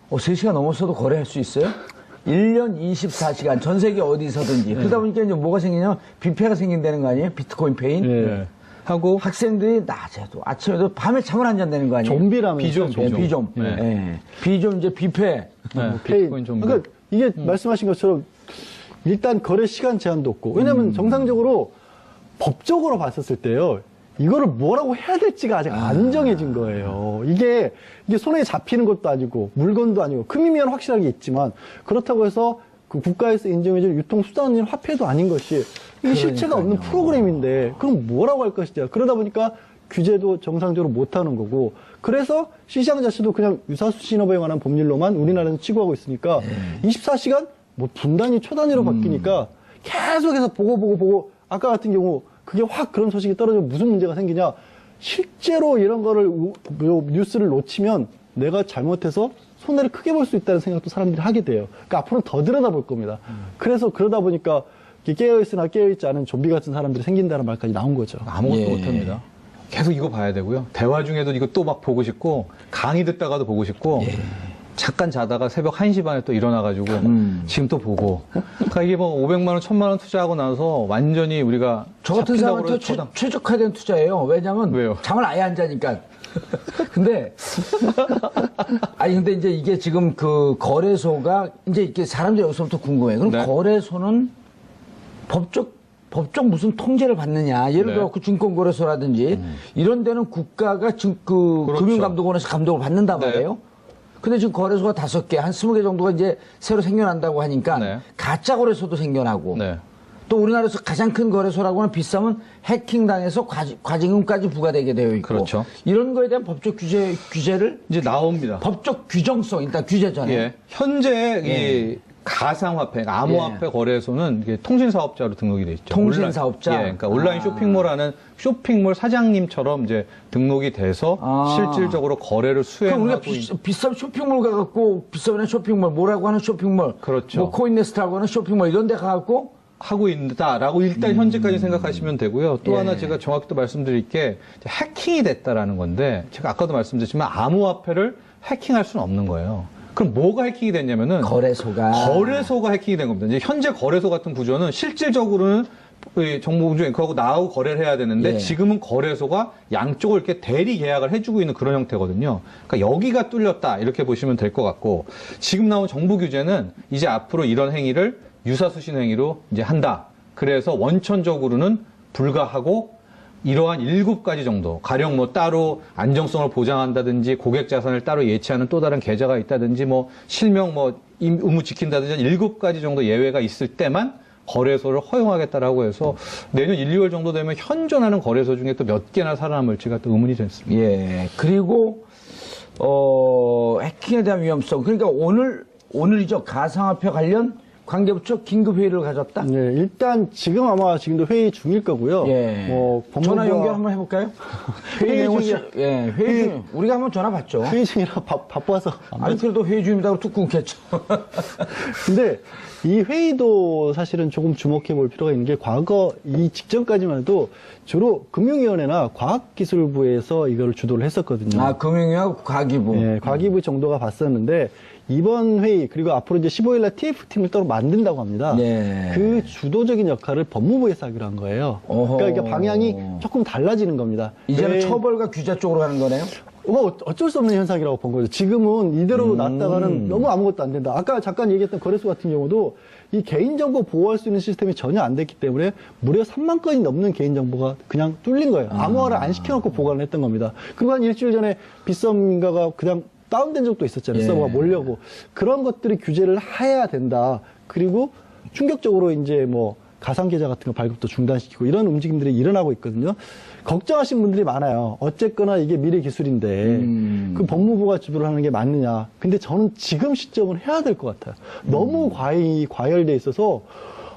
3시간 넘었어도 거래할 수 있어요? 1년 24시간 전 세계 어디서든지. 그러다 보니까 이제 뭐가 생기냐면 뷔페가 생긴다는 거 아니에요? 비트코인 페인. 예. 하고 학생들이 낮에도 아침에도 밤에 잠을 안 잔다는 거 아니에요? 좀비라면서. 비좀. 예, 비좀. 예. 예. 비좀 이제 뷔페. 네, 페인. 비트코인 좀. 그러니까 이게 말씀하신 것처럼 일단 거래 시간 제한도 없고 왜냐하면 정상적으로 법적으로 봤었을 때요. 이거를 뭐라고 해야 될지가 아직 안 정해진 거예요. 이게 손에 잡히는 것도 아니고 물건도 아니고 금이면 확실하게 있지만 그렇다고 해서 그 국가에서 인정해준 유통수단인 화폐도 아닌 것이 이게 실체가 없는 프로그램인데 그럼 뭐라고 할 것이냐. 그러다 보니까 규제도 정상적으로 못하는 거고 그래서 시장 자체도 그냥 유사수 신업에 관한 법률로만 우리나라는 치고하고 있으니까 24시간 뭐 분단위 초단위로 바뀌니까 계속해서 보고 아까 같은 경우 그게 확 그런 소식이 떨어지면 무슨 문제가 생기냐. 실제로 이런 거를 뉴스를 놓치면 내가 잘못해서 손해를 크게 볼 수 있다는 생각도 사람들이 하게 돼요. 그러니까 앞으로는 더 들여다볼 겁니다. 그래서 그러다 보니까 이렇게 깨어있으나 깨어있지 않은 좀비 같은 사람들이 생긴다는 말까지 나온 거죠. 아무것도 예. 못합니다. 계속 이거 봐야 되고요. 대화 중에도 이거 또 막 보고 싶고 강의 듣다가도 보고 싶고 잠깐 자다가 새벽 1시 반에 또 일어나가지고 지금 또 보고 그러니까 이게 뭐 500만 원, 1000만 원 투자하고 나서 완전히 우리가 저 같은 잡힌다고 사람한테 그래서 최적화된 투자예요. 왜냐면 왜요? 잠을 아예 안 자니까. 근데 근데 이제 이게 지금 그 거래소가 이제 이렇게 사람들이 여기서부터 궁금해. 그럼 네. 거래소는 법적 무슨 통제를 받느냐. 예를 네. 들어 그 증권거래소라든지 이런 데는 국가가 그렇죠. 금융감독원에서 감독을 받는단 네. 말이에요. 근데 지금 거래소가 5개, 한 20개 정도가 이제 새로 생겨난다고 하니까 네. 가짜 거래소도 생겨나고 네. 또 우리나라에서 가장 큰 거래소라고는 비싸면 해킹당해서 과징금까지 부과되게 되어 있고 그렇죠. 이런 거에 대한 법적 규제를 이제 나옵니다. 법적 규정성 일단 규제잖아요. 예. 현재 예. 이 가상화폐, 암호화폐 거래소는 이게 통신사업자로 등록이 돼 있죠. 통신사업자? 그러니까 온라인 쇼핑몰 하는 쇼핑몰 사장님처럼 이제 등록이 돼서 실질적으로 거래를 그럼 우리가 수행하고 비싼 쇼핑몰 가갖고 비싸면 쇼핑몰 뭐라고 하는 쇼핑몰 그렇죠. 뭐 코인네스트라고 하는 쇼핑몰 이런 데 가갖고 하고 있다라고 일단 현재까지 생각하시면 되고요. 또 예. 하나 제가 정확히 또 말씀드릴 게 해킹이 됐다라는 건데 제가 아까도 말씀드렸지만 암호화폐를 해킹할 수는 없는 거예요. 그럼 뭐가 해킹이 됐냐면은 거래소가 해킹이 된 겁니다. 이제 현재 거래소 같은 구조는 실질적으로는 정보공조 앵커하고 나하고 거래를 해야 되는데 예. 지금은 거래소가 양쪽을 이렇게 대리 계약을 해주고 있는 그런 형태거든요. 그러니까 여기가 뚫렸다 이렇게 보시면 될 것 같고 지금 나온 정부 규제는 이제 앞으로 이런 행위를 유사수신 행위로 이제 한다. 그래서 원천적으로는 불가하고 이러한 7가지 정도, 가령 뭐 따로 안정성을 보장한다든지 고객 자산을 따로 예치하는 또 다른 계좌가 있다든지 뭐 실명 뭐 의무 지킨다든지 7가지 정도 예외가 있을 때만 거래소를 허용하겠다라고 해서 내년 1, 2월 정도 되면 현존하는 거래소 중에 또 몇 개나 살아남을지가 또 의문이 됐습니다. 예. 그리고 해킹에 대한 위험성. 그러니까 오늘이죠. 가상화폐 관련 관계부처 긴급회의를 가졌다? 네, 일단 지금 아마 지금도 회의 중일 거고요. 예. 뭐 전화 연결 한번 해볼까요? 회의 중이야. 예, 회의 중. 우리가 한번 전화 받죠. 회의 중이라 바빠서. 아니, 그래도 회의 중입니다. 툭 끊겠죠. 근데 이 회의도 사실은 조금 주목해 볼 필요가 있는 게 과거 이 직전까지만 해도 주로 금융위원회나 과학기술부에서 이걸 주도를 했었거든요. 아, 금융위하고 과기부. 예, 과기부 정도가 봤었는데 이번 회의 그리고 앞으로 이제 15일날 TF팀을 따로 만든다고 합니다. 네. 그 주도적인 역할을 법무부에서 하기로 한 거예요. 어허. 그러니까 이게 방향이 조금 달라지는 겁니다. 이제는 왜- 처벌과 규제 쪽으로 가는 거네요? 뭐 어쩔 수 없는 현상이라고 본 거죠. 지금은 이대로 놨다가는 너무 아무것도 안 된다. 아까 잠깐 얘기했던 거래소 같은 경우도 이 개인정보 보호할 수 있는 시스템이 전혀 안 됐기 때문에 무려 3만 건이 넘는 개인정보가 그냥 뚫린 거예요. 암호화를 안 시켜놓고 보관을 했던 겁니다. 그리고 한 일주일 전에 빗썸인가가 그냥 다운된 적도 있었잖아요. 예. 서버가 몰려고. 그런 것들이 규제를 해야 된다. 그리고 충격적으로 이제 뭐 가상계좌 같은 거 발급도 중단시키고 이런 움직임들이 일어나고 있거든요. 걱정하신 분들이 많아요. 어쨌거나 이게 미래 기술인데 그 법무부가 주도를 하는 게 맞느냐. 근데 저는 지금 시점은 해야 될 것 같아요. 너무 과열돼 있어서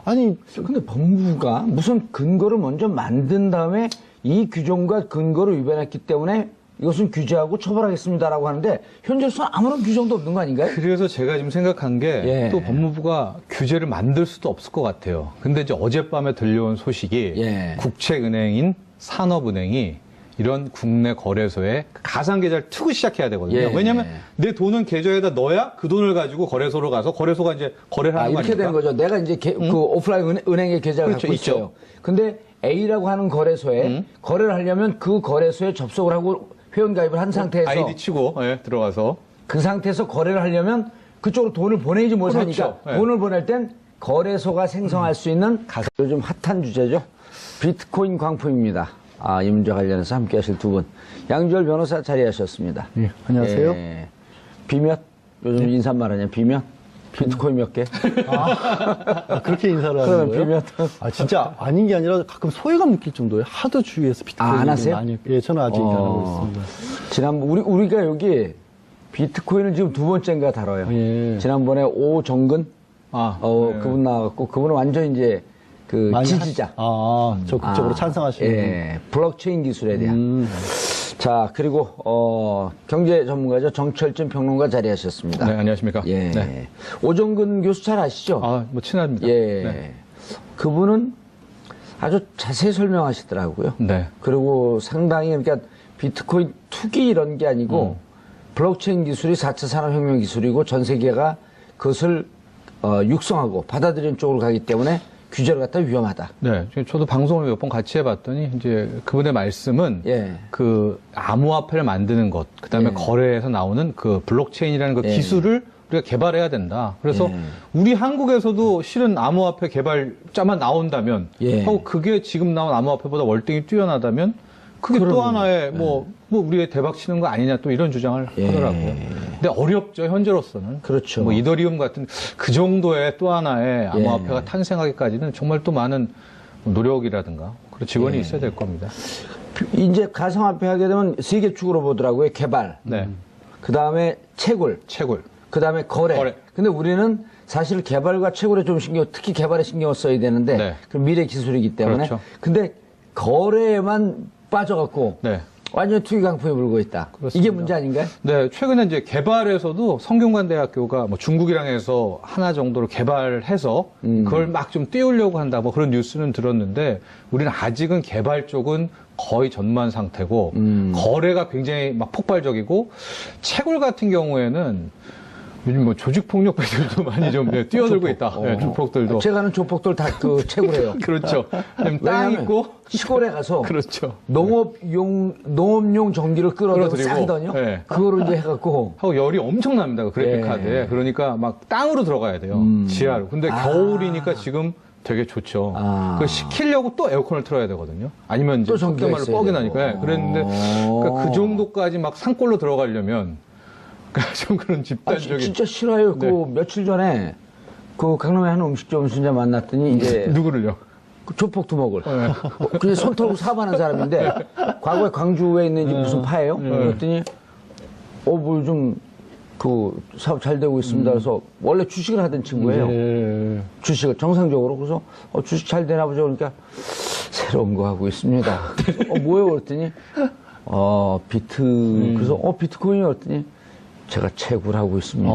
아니 근데 법무부가 무슨 근거를 먼저 만든 다음에 이 규정과 근거를 위반했기 때문에 이것은 규제하고 처벌하겠습니다라고 하는데 현재로서는 아무런 규정도 없는 거 아닌가요? 그래서 제가 지금 생각한 게 또 예. 법무부가 규제를 만들 수도 없을 것 같아요. 근데 이제 어젯밤에 들려온 소식이 예. 국책은행인 산업은행이 이런 국내 거래소에 가상계좌를 트고 시작해야 되거든요. 예. 왜냐하면 내 돈은 계좌에다 넣어야 그 돈을 가지고 거래소로 가서 거래소가 이제 거래를 하는 거 이렇게 아닙니까? 되는 거죠. 내가 이제 그 오프라인 은행의 계좌를 그렇죠, 갖고 있죠. 있어요. 근데 A라고 하는 거래소에 거래를 하려면 그 거래소에 접속을 하고 회원가입을 한 상태에서 아이디 치고 들어가서 그 상태에서 거래를 하려면 그쪽으로 돈을 보내지 못하니까 그렇죠. 예. 돈을 보낼 땐 거래소가 생성할 수 있는 요즘 핫한 주제죠. 비트코인 광풍입니다. 이 문제와 관련해서 함께 하실 두 분. 양주열 변호사 자리하셨습니다. 예, 안녕하세요. 예. 비몇? 요즘 인사말 하냐, 비몇? 비트코인 몇 개? 그렇게 인사를 하는 그러면 거예요? 비면 진짜 아닌 게 아니라 가끔 소외감 느낄 정도예요. 하도 주위에서 비트코인 안 얘기를 하세요? 많이 예, 저는 아직 안 하고 있습니다. 지난번 우리가 여기 비트코인을 지금 두 번째인가 다뤄요. 예. 지난번에 오정근 네. 그분 나왔고 그분은 완전 이제 그 많이 지지자. 적극적으로 찬성하시는 분. 예, 블록체인 기술에 대한. 자, 그리고 경제 전문가죠. 정철진 평론가 자리하셨습니다. 네, 안녕하십니까? 예. 네. 오정근 교수 잘 아시죠? 뭐 친합니다. 예. 네. 그분은 아주 자세히 설명하시더라고요. 네. 그리고 상당히 그러니까 비트코인 투기 이런 게 아니고 블록체인 기술이 4차 산업혁명 기술이고 전 세계가 그것을 육성하고 받아들이는 쪽으로 가기 때문에 규제를 갖다 위험하다. 네, 저도 방송을 몇 번 같이 해봤더니 이제 그분의 말씀은 예. 그 암호화폐를 만드는 것, 그다음에 예. 거래에서 나오는 그 블록체인이라는 그 예. 기술을 우리가 개발해야 된다. 그래서 예. 우리 한국에서도 실은 암호화폐 개발자만 나온다면 예. 하고 그게 지금 나온 암호화폐보다 월등히 뛰어나다면 그게 또 하나의 뭐 우리의 대박 치는 거 아니냐 또 이런 주장을 예. 하더라고요. 근데 어렵죠 현재로서는. 그렇죠. 뭐 이더리움 같은 그 정도의 또 하나의 암호화폐가 예. 탄생하기까지는 정말 또 많은 노력이라든가 그런 지원이 있어야 될 겁니다. 이제 가상화폐 하게 되면 세 개 축으로 보더라고요. 개발, 네, 그 다음에 채굴, 채굴. 그 다음에 거래. 근데 우리는 사실 개발과 채굴에 좀 특히 개발에 신경을 써야 되는데 네. 그 미래 기술이기 때문에. 그렇죠. 근데 거래에만 빠져갖고 네. 완전 투기 강풍이 불고 있다. 그렇습니다. 이게 문제 아닌가요? 네, 최근에 이제 개발에서도 성균관대학교가 뭐 중국이랑 해서 하나 정도를 개발해서 그걸 막 좀 띄우려고 한다 뭐 그런 뉴스는 들었는데 우리는 아직은 개발 쪽은 거의 전무한 상태고 거래가 굉장히 막 폭발적이고 채굴 같은 경우에는 요즘 뭐 조직폭력배들도 많이 좀 뛰어들고 있다. 네, 조폭들도. 제가 아는 조폭들 다 그 채굴해요. 그렇죠. 땅 왜냐하면 있고 시골에 가서 그렇죠. 농업용 전기를 끌어들이고 끌어들이고, 싸거든요. 네. 그거를 이제 해갖고 하고 열이 엄청납니다. 그 그래픽 예. 카드에. 그러니까 막 땅으로 들어가야 돼요. 지하로. 근데 겨울이니까 지금 되게 좋죠. 아. 그 식히려고 또 에어컨을 틀어야 되거든요. 아니면 이제 또 전기가 속도말로 있어야 뻑이 되고. 나니까. 예, 그랬는데 그러니까 그 정도까지 막 산골로 들어가려면 좀 그런 집단적인 진짜 싫어요. 네. 그 며칠 전에 그 강남에 한 음식점 순자 만났더니 이제 누구를요? 그 조폭 두목을 그냥 손 털고 사업하는 사람인데 과거에 광주에 있는 이제 무슨 파예요? 그랬더니 뭘 좀 그 사업 잘 되고 있습니다. 그래서 원래 주식을 하던 친구예요. 예. 주식을 정상적으로. 그래서 주식 잘 되나 보죠. 그러니까 새로운 거 하고 있습니다. 뭐예요? 그랬더니 그래서 비트코인이 그랬더니 제가 채굴하고 있습니다.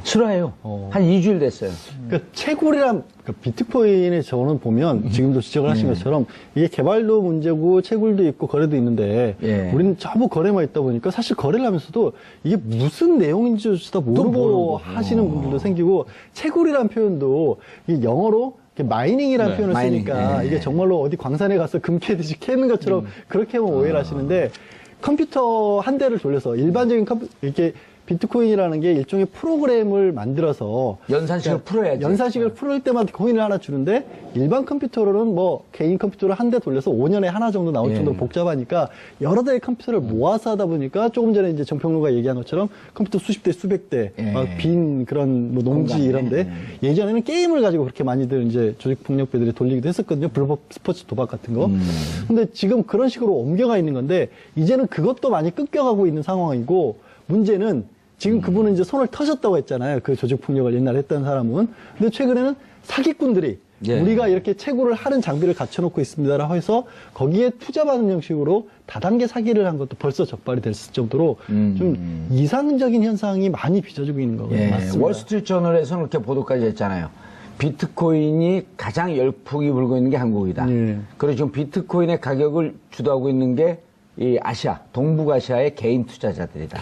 싫어해요. 한 2주일 됐어요. 그러니까 채굴이란 그러니까 비트코인에 저는 보면 지금도 지적을 하신 것처럼 이게 개발도 문제고 채굴도 있고 거래도 있는데 예. 우리는 전부 거래만 있다 보니까 사실 거래를 하면서도 이게 무슨 내용인지조차 모르고 모르고. 하시는 분들도 생기고 채굴이란 표현도 이게 영어로 이렇게 마이닝이라는 네, 표현을 마이닝. 쓰니까 예. 이게 정말로 어디 광산에 가서 금 캐듯이 캐는 것처럼 그렇게만 오해를 하시는데 컴퓨터 한 대를 돌려서 일반적인 이렇게 비트코인이라는 게 일종의 프로그램을 만들어서 연산식을 풀어야지. 연산식을 풀을 때마다 코인을 하나 주는데 일반 컴퓨터로는 뭐 개인 컴퓨터를 한 대 돌려서 5년에 하나 정도 나올 예. 정도로 복잡하니까 여러 대의 컴퓨터를 모아서 하다 보니까 조금 전에 이제 정평론가 얘기한 것처럼 컴퓨터 수십 대 수백 대 예. 빈 그런 뭐 농지 공간에. 이런데 예전에는 게임을 가지고 그렇게 많이들 이제 조직 폭력배들이 돌리기도 했었거든요. 불법 스포츠 도박 같은 거. 근데 지금 그런 식으로 옮겨가 있는 건데 이제는 그것도 많이 끊겨가고 있는 상황이고 문제는 지금 그분은 이제 손을 터셨다고 했잖아요. 그 조직 폭력을 옛날에 했던 사람은. 근데 최근에는 사기꾼들이 예. 우리가 이렇게 채굴을 하는 장비를 갖춰놓고 있습니다라고 해서 거기에 투자받는 형식으로 다단계 사기를 한 것도 벌써 적발이 됐을 정도로 좀 이상적인 현상이 많이 빚어지고 있는 거거든요. 예, 맞습니다. 월스트리트저널에서는 그렇게 보도까지 했잖아요. 비트코인이 가장 열풍이 불고 있는 게 한국이다. 예. 그리고 지금 비트코인의 가격을 주도하고 있는 게 이 아시아, 동북아시아의 개인 투자자들이다.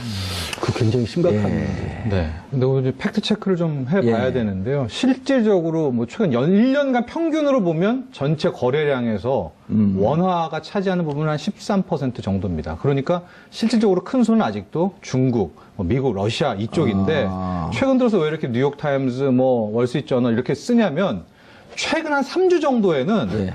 그 굉장히 심각한 예. 문제. 네. 근데 오늘 팩트 체크를 좀 해봐야 예. 되는데요. 실질적으로 뭐 최근 1년간 평균으로 보면 전체 거래량에서 원화가 차지하는 부분은 한 13% 정도입니다. 그러니까 실질적으로 큰 손은 아직도 중국, 뭐 미국, 러시아 이쪽인데 최근 들어서 왜 이렇게 뉴욕타임즈, 뭐 월스트리트저널 이렇게 쓰냐면 최근 한 3주 정도에는 예.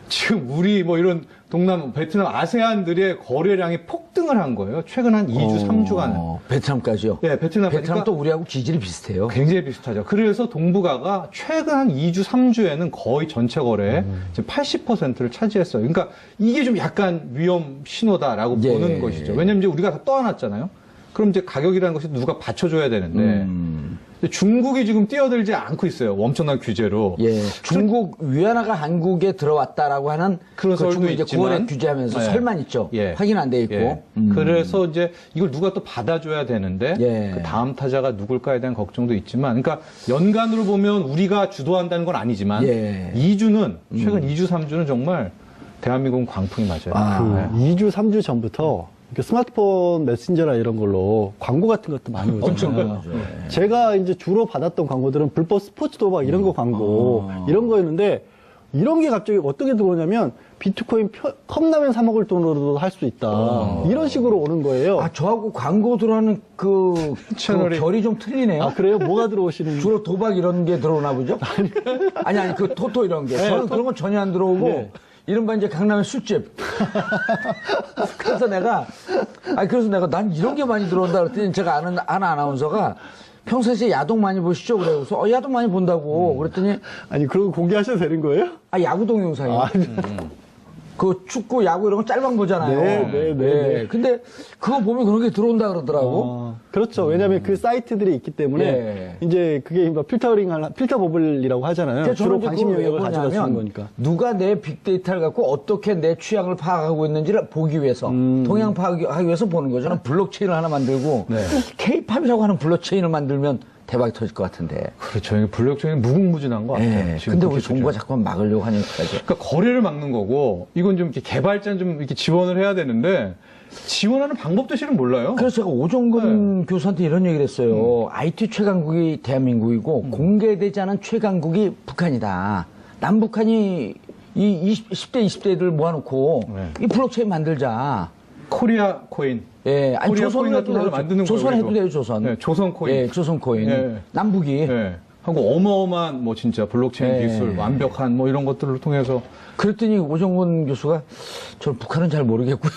지금 우리 뭐 이런 동남, 베트남, 아세안들의 거래량이 폭등을 한 거예요. 최근 한 2주, 3주간은. 베트남까지요? 네, 베트남도 베트남도 우리하고 기질이 비슷해요. 굉장히 비슷하죠. 그래서 동북아가 최근 한 2주, 3주에는 거의 전체 거래의 80%를 차지했어요. 그러니까 이게 좀 약간 위험 신호다라고 예. 보는 것이죠. 왜냐면 이제 우리가 다 떠안았잖아요. 그럼 이제 가격이라는 것이 누가 받쳐줘야 되는데 근데 중국이 지금 뛰어들지 않고 있어요. 엄청난 규제로. 예. 중국 위안화가 한국에 들어왔다라고 하는 그런 그 중국 설도 이제 있지만 9월에 규제하면서 예. 설만 있죠. 예. 확인 안 돼 있고. 예. 그래서 이제 이걸 누가 또 받아줘야 되는데 예. 그 다음 타자가 누굴까에 대한 걱정도 있지만, 그러니까 연간으로 보면 우리가 주도한다는 건 아니지만 예. 2주는 최근 2주 3주는 정말 대한민국은 광풍이 맞아요. 아. 그 2주, 3주 전부터 이렇게 스마트폰 메신저나 이런 걸로 광고 같은 것도 많이 오잖아요. 제가 이제 주로 받았던 광고들은 불법 스포츠 도박 이런 거 광고, 이런 거였는데, 이런 게 갑자기 어떻게 들어오냐면, 비트코인 컵라면 사 먹을 돈으로도 할 수 있다. 이런 식으로 오는 거예요. 아, 저하고 광고 들어가는 그 채널이- 결이 좀 틀리네요. 아, 그래요? 뭐가 들어오시는 주로 도박 이런 게 들어오나 보죠? 아니, 그 토토 이런 게. 저는 그런 건 전혀 안 들어오고, 네. 이른바 이제 강남의 술집. 그래서 내가 난 이런 게 많이 들어온다 그랬더니 제가 아는 아나운서가 평소에 야동 많이 보시죠? 그래서 야동 많이 본다고. 그랬더니, 아니, 그런 거 공개하셔도 되는 거예요? 야구 동영상이. 그 축구, 야구 이런 거 짤방 보잖아요. 네. 근데 그거 보면 그런 게 들어온다 그러더라고. 그렇죠. 왜냐하면 그 사이트들이 있기 때문에 예. 이제 그게 뭐 필터 버블이라고 하잖아요. 그러니까 주로 저는 이제 관심 그걸 왜 영역을 가져다 쓰는 보냐면 거니까. 누가 내 빅데이터를 갖고 어떻게 내 취향을 파악하고 있는지를 보기 위해서 동향 파악하기 위해서 보는 거죠. 저는 블록체인을 하나 만들고 네. K-팝이라고 하는 블록체인을 만들면 대박이 터질 것 같은데. 그렇죠. 이게 블록체인이 무궁무진한 것 같아요. 예. 지금 근데 그렇게 우리 정부가 규제가. 자꾸만 막으려고 하니까. 그러니까 거래를 막는 거고, 이건 좀 이렇게 개발자는 좀 이렇게 지원을 해야 되는데, 지원하는 방법도 실은 몰라요. 그래서 제가 오종근 교수한테 이런 얘기를 했어요. IT 최강국이 대한민국이고 공개되지 않은 최강국이 북한이다. 남북한이 이 10대, 20대들 모아놓고 네. 이 블록체인 만들자. 코리아 코인. 예, 아니 코리아 조선 코인 해도 같은 걸 돼요. 만드는 조선 거예요, 해도 그래도. 돼요, 조선. 네, 조선 코인. 예, 조선 코인. 예. 남북이. 예. 하고 어마어마한 뭐 진짜 블록체인 예. 기술, 완벽한 뭐 이런 것들을 통해서 그랬더니 오정근 교수가 저는 북한은 잘 모르겠고요.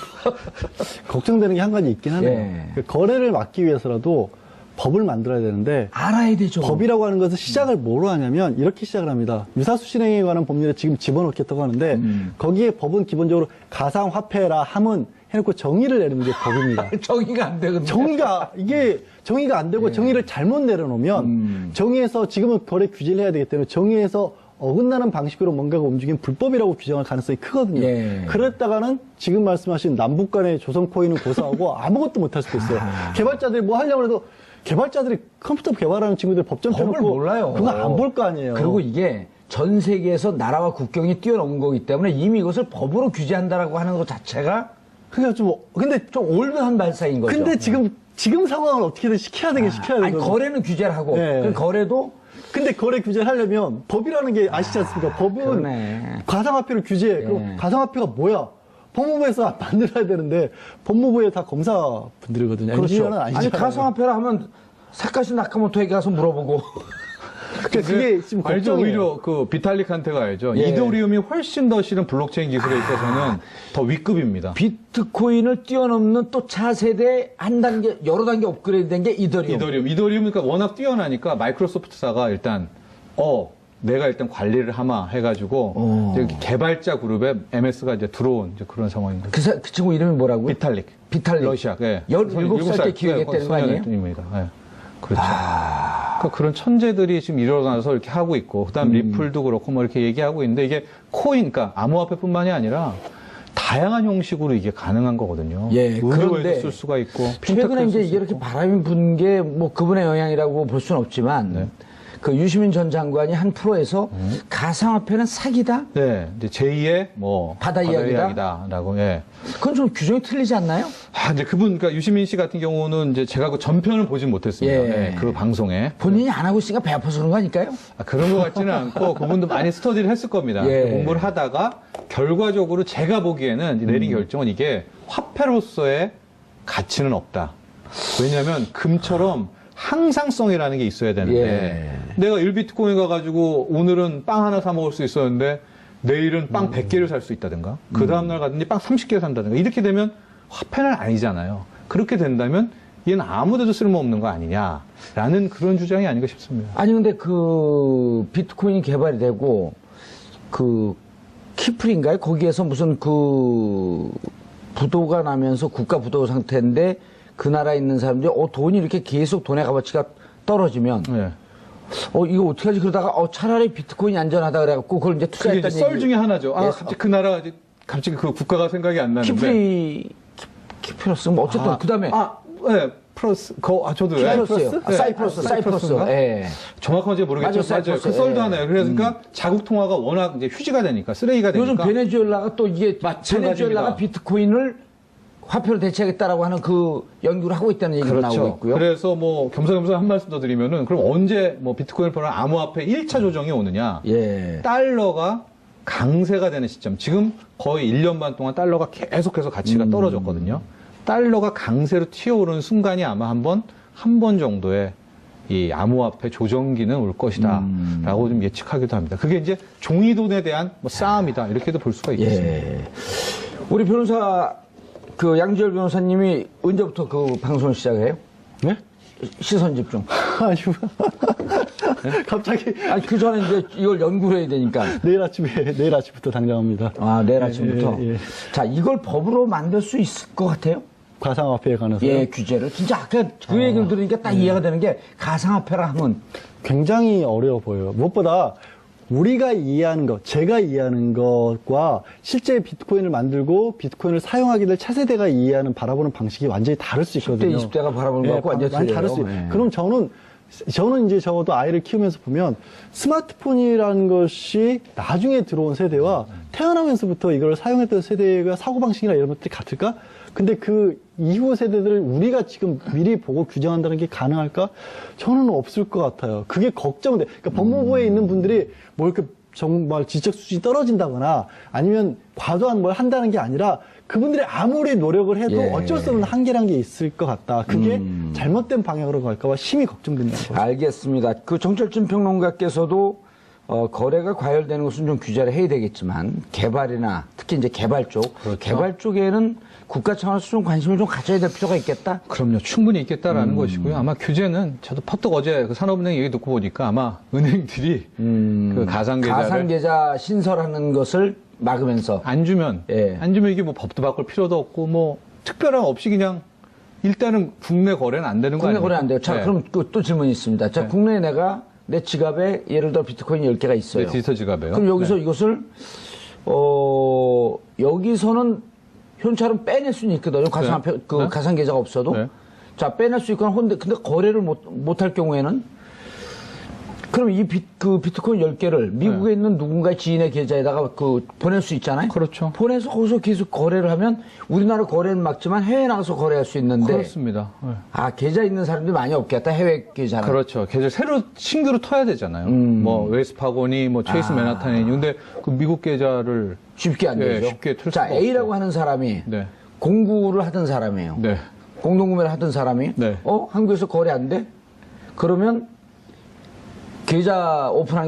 걱정되는 게 한 가지 있긴 하네요. 예. 그 거래를 막기 위해서라도 법을 만들어야 되는데 알아야 되죠. 법이라고 하는 것은 시작을 뭐로 하냐면 이렇게 시작을 합니다. 유사수 실행에 관한 법률에 지금 집어넣겠다고 하는데 거기에 법은 기본적으로 가상화폐라 함은 해놓고 정의를 내리는 게 법입니다. 정의가 안 되거든요. 정의가 안 되고 정의를 잘못 내려놓으면 정의에서 지금은 거래 규제를 해야 되기 때문에 정의에서 어긋나는 방식으로 뭔가가 움직이면 불법이라고 규정할 가능성이 크거든요. 예. 그랬다가는 지금 말씀하신 남북 간의 조선 코인은 고사하고 아무것도 못할 수도 있어요. 개발자들이 뭐 하려고 해도 개발자들이 컴퓨터 개발하는 친구들 법전 법을 펴놓고 몰라요. 그거 안 볼 거 아니에요. 그리고 이게 전 세계에서 나라와 국경이 뛰어넘은 거기 때문에 이미 이것을 법으로 규제한다라고 하는 것 자체가 그러니까 근데 좀 올드한 발상인 거죠. 근데 지금 상황을 어떻게든 시켜야 되긴 시켜야 아니, 되거든요. 거래는 규제를 하고 네. 그 거래도 근데 거래 규제를 하려면 법이라는 게 아시지 않습니까? 법은 그러네. 가상화폐를 규제해. 그럼 예. 가상화폐가 뭐야? 법무부에서 만들어야 되는데 법무부에 다 검사분들이거든요. 그렇죠. 엔지니어는 아니 아니잖아요. 가상화폐라 하면 사카시 나카모토에게 가서 물어보고 그게 지금 알죠. 걱정이에요. 오히려 그 비탈릭한테가 알죠. 예. 이더리움이 훨씬 더 실은 블록체인 기술에 있어서는 더 위급입니다. 비트코인을 뛰어넘는 또 차세대 한 단계 여러 단계 업그레이드된 게 이더리움. 이더리움 그러니까 워낙 뛰어나니까 마이크로소프트사가 일단 내가 일단 관리를 하마 해가지고 이제 개발자 그룹에 MS가 이제 들어온 이제 그런 상황입니다. 그 친구 이름이 뭐라고요? 비탈릭. 비탈릭. 러시아. 예. 17살 때 기획했다는 거 아니에요? 입니다. 예. 그렇죠. 그러니까 그런 천재들이 지금 일어나서 이렇게 하고 있고, 그다음 리플도 그렇고 뭐 이렇게 얘기하고 있는데 이게 코인, 그러니까 암호화폐뿐만이 아니라 다양한 형식으로 이게 가능한 거거든요. 예, 그런데 의료에도 쓸 수가 있고, 최근에 핀테크에도 이제 쓸 이게 수 이렇게 있고. 바람이 분 게 뭐 그분의 영향이라고 볼 수는 없지만 네. 그 유시민 전 장관이 한 프로에서 가상화폐는 사기다? 네, 이제 제2의 뭐 바다 이야기다라고. 예. 그건 좀 규정이 틀리지 않나요? 이제 그분, 그러니까 유시민 씨 같은 경우는 이제 제가 그 전편을 보진 못했습니다. 예. 예, 그 방송에. 본인이 안 하고 있으니까 배 아파서 그런 거 아닐까요? 그런 것 같지는 않고 그분도 많이 스터디를 했을 겁니다. 예. 공부를 하다가 결과적으로 제가 보기에는 내린 결정은 이게 화폐로서의 가치는 없다. 왜냐하면 금처럼 항상성이라는 게 있어야 되는데 내가 1비트코인 가가지고 오늘은 빵 하나 사 먹을 수 있었는데 내일은 빵 100개를 살 수 있다든가 그 다음날 가든지 빵 30개 산다든가 이렇게 되면 화폐는 아니잖아요. 그렇게 된다면 얘는 아무데도 쓸모없는 거 아니냐라는 그런 주장이 아닌가 싶습니다. 아니 근데 그 비트코인이 개발이 되고 그 키플인가요? 거기에서 무슨 그 부도가 나면서 국가 부도 상태인데 그 나라에 있는 사람들이 돈이 이렇게 계속 돈의 값어치가 떨어지면 네. 이거 어떻게 하지 그러다가 차라리 비트코인이 안전하다 그래갖고 그걸 이제 그게 투자했다는 이제 썰 얘기. 중에 하나죠. 예. 갑자기 그 나라 갑자기 그 국가가 생각이 안 나는데. 키프러스 뭐 어쨌든 그다음에 네. 플러스 저도 키프러스예요. 네. 사이프러스. 사이프러스인가? 예. 정확한지 모르겠지만 맞아요, 맞아요. 그 사이프러스. 썰도 예. 하나요. 그러니까 자국 통화가 워낙 이제 휴지가 되니까 쓰레기가 요즘 되니까. 베네수엘라가 또 이게 마찬가지입니다. 베네수엘라가 비트코인을 화폐로 대체하겠다라고 하는 그 연구를 하고 있다는 얘기가 나오고 그렇죠. 있고요. 그래서 뭐 겸사겸사 한 말씀 더 드리면은 그럼 언제 뭐 비트코인을 포함한 암호화폐 1차 조정이 오느냐? 예. 달러가 강세가 되는 시점. 지금 거의 1년 반 동안 달러가 계속해서 가치가 떨어졌거든요. 달러가 강세로 튀어오르는 순간이 아마 한 번 정도의 이 암호화폐 조정기는 올 것이다. 라고 좀 예측하기도 합니다. 그게 이제 종이돈에 대한 뭐 싸움이다. 이렇게도 볼 수가 있겠습니다. 예. 우리 변호사, 양지열 변호사님이 언제부터 그 방송을 시작해요? 네? 시선 집중. 아니요. 갑자기 아니, 그 전에 이제 이걸 연구를 해야 되니까. 내일 아침부터 당장합니다. 내일 아침부터. 예. 자, 이걸 법으로 만들 수 있을 것 같아요? 가상화폐에 관해서 예, 규제를. 진짜 아까 그 얘기를 들으니까 딱 이해가 되는 게 가상화폐라 하면 굉장히 어려워 보여요. 무엇보다 우리가 이해하는 것, 제가 이해하는 것과 실제 비트코인을 만들고 비트코인을 사용하게 될 차세대가 이해하는 바라보는 방식이 완전히 다를 수 있거든요. 10대, 20대가 바라보는 것과 완전히 많이 틀려요. 다를 수 있어요. 예. 그럼 저는 이제 적어도 아이를 키우면서 보면 스마트폰이라는 것이 나중에 들어온 세대와 태어나면서부터 이걸 사용했던 세대가 사고방식이나 이런 것들이 같을까? 근데 그 이후 세대들을 우리가 지금 미리 보고 규정한다는 게 가능할까? 저는 없을 것 같아요. 그게 걱정돼. 그러니까 법무부에 있는 분들이 뭐 이렇게 정말 지적 수준이 떨어진다거나 아니면 과도한 뭘 한다는 게 아니라 그분들이 아무리 노력을 해도 예. 어쩔 수 없는 한계란 게 있을 것 같다. 그게 잘못된 방향으로 갈까봐 심히 걱정된다는 거죠. 알겠습니다. 그 정철진 평론가께서도 거래가 과열되는 것은 좀 규제를 해야 되겠지만 개발이나 특히 이제 개발 쪽, 그렇죠. 개발 쪽에는 국가 차원에서 좀 관심을 좀 가져야 될 필요가 있겠다. 그럼요. 충분히 있겠다라는 것이고요. 아마 규제는 저도 퍼뜩 어제 그 산업은행 얘기 듣고 보니까 아마 은행들이 그 가상계좌를 가상계좌 신설하는 것을 막으면서 안 주면 예. 이게 뭐 법도 바꿀 필요도 없고 뭐 특별한 없이 그냥 일단은 국내 거래는 안 되는 거 국내 아니에요? 거래 안 돼요. 자, 그럼 또 질문이 있습니다. 자, 네. 국내에 내가 내 지갑에 예를 들어 비트코인 10개가 있어요. 네, 디지털 지갑에요. 그럼 여기서 네. 이것을 여기서는 현찰은 빼낼 수는 있거든요. 가상화폐 네. 그 네. 가상 계좌가 없어도. 네. 자, 빼낼 수 있거나 근데 거래를 못할 경우에는 그럼 이 비트코인 10개를 미국에 있는 누군가의 지인의 계좌에다가 보낼 수 있잖아요. 그렇죠. 보내서 거기서 계속 거래를 하면 우리나라 거래는 막지만 해외 나가서 거래할 수 있는데 그렇습니다. 네. 계좌 있는 사람들이 많이 없겠다. 해외 계좌는. 그렇죠. 계좌 새로 신규로 터야 되잖아요. 뭐 웨스파곤이 뭐 체이스 맨하탄이니 근데 그 미국 계좌를 쉽게 안 예, 되죠. 쉽게 틀 자, 수가 A라고 없죠. 하는 사람이 네. 공구를 하던 사람이에요. 네. 공동구매를 하던 사람이 네. 한국에서 거래 안 돼? 그러면 계좌 오픈한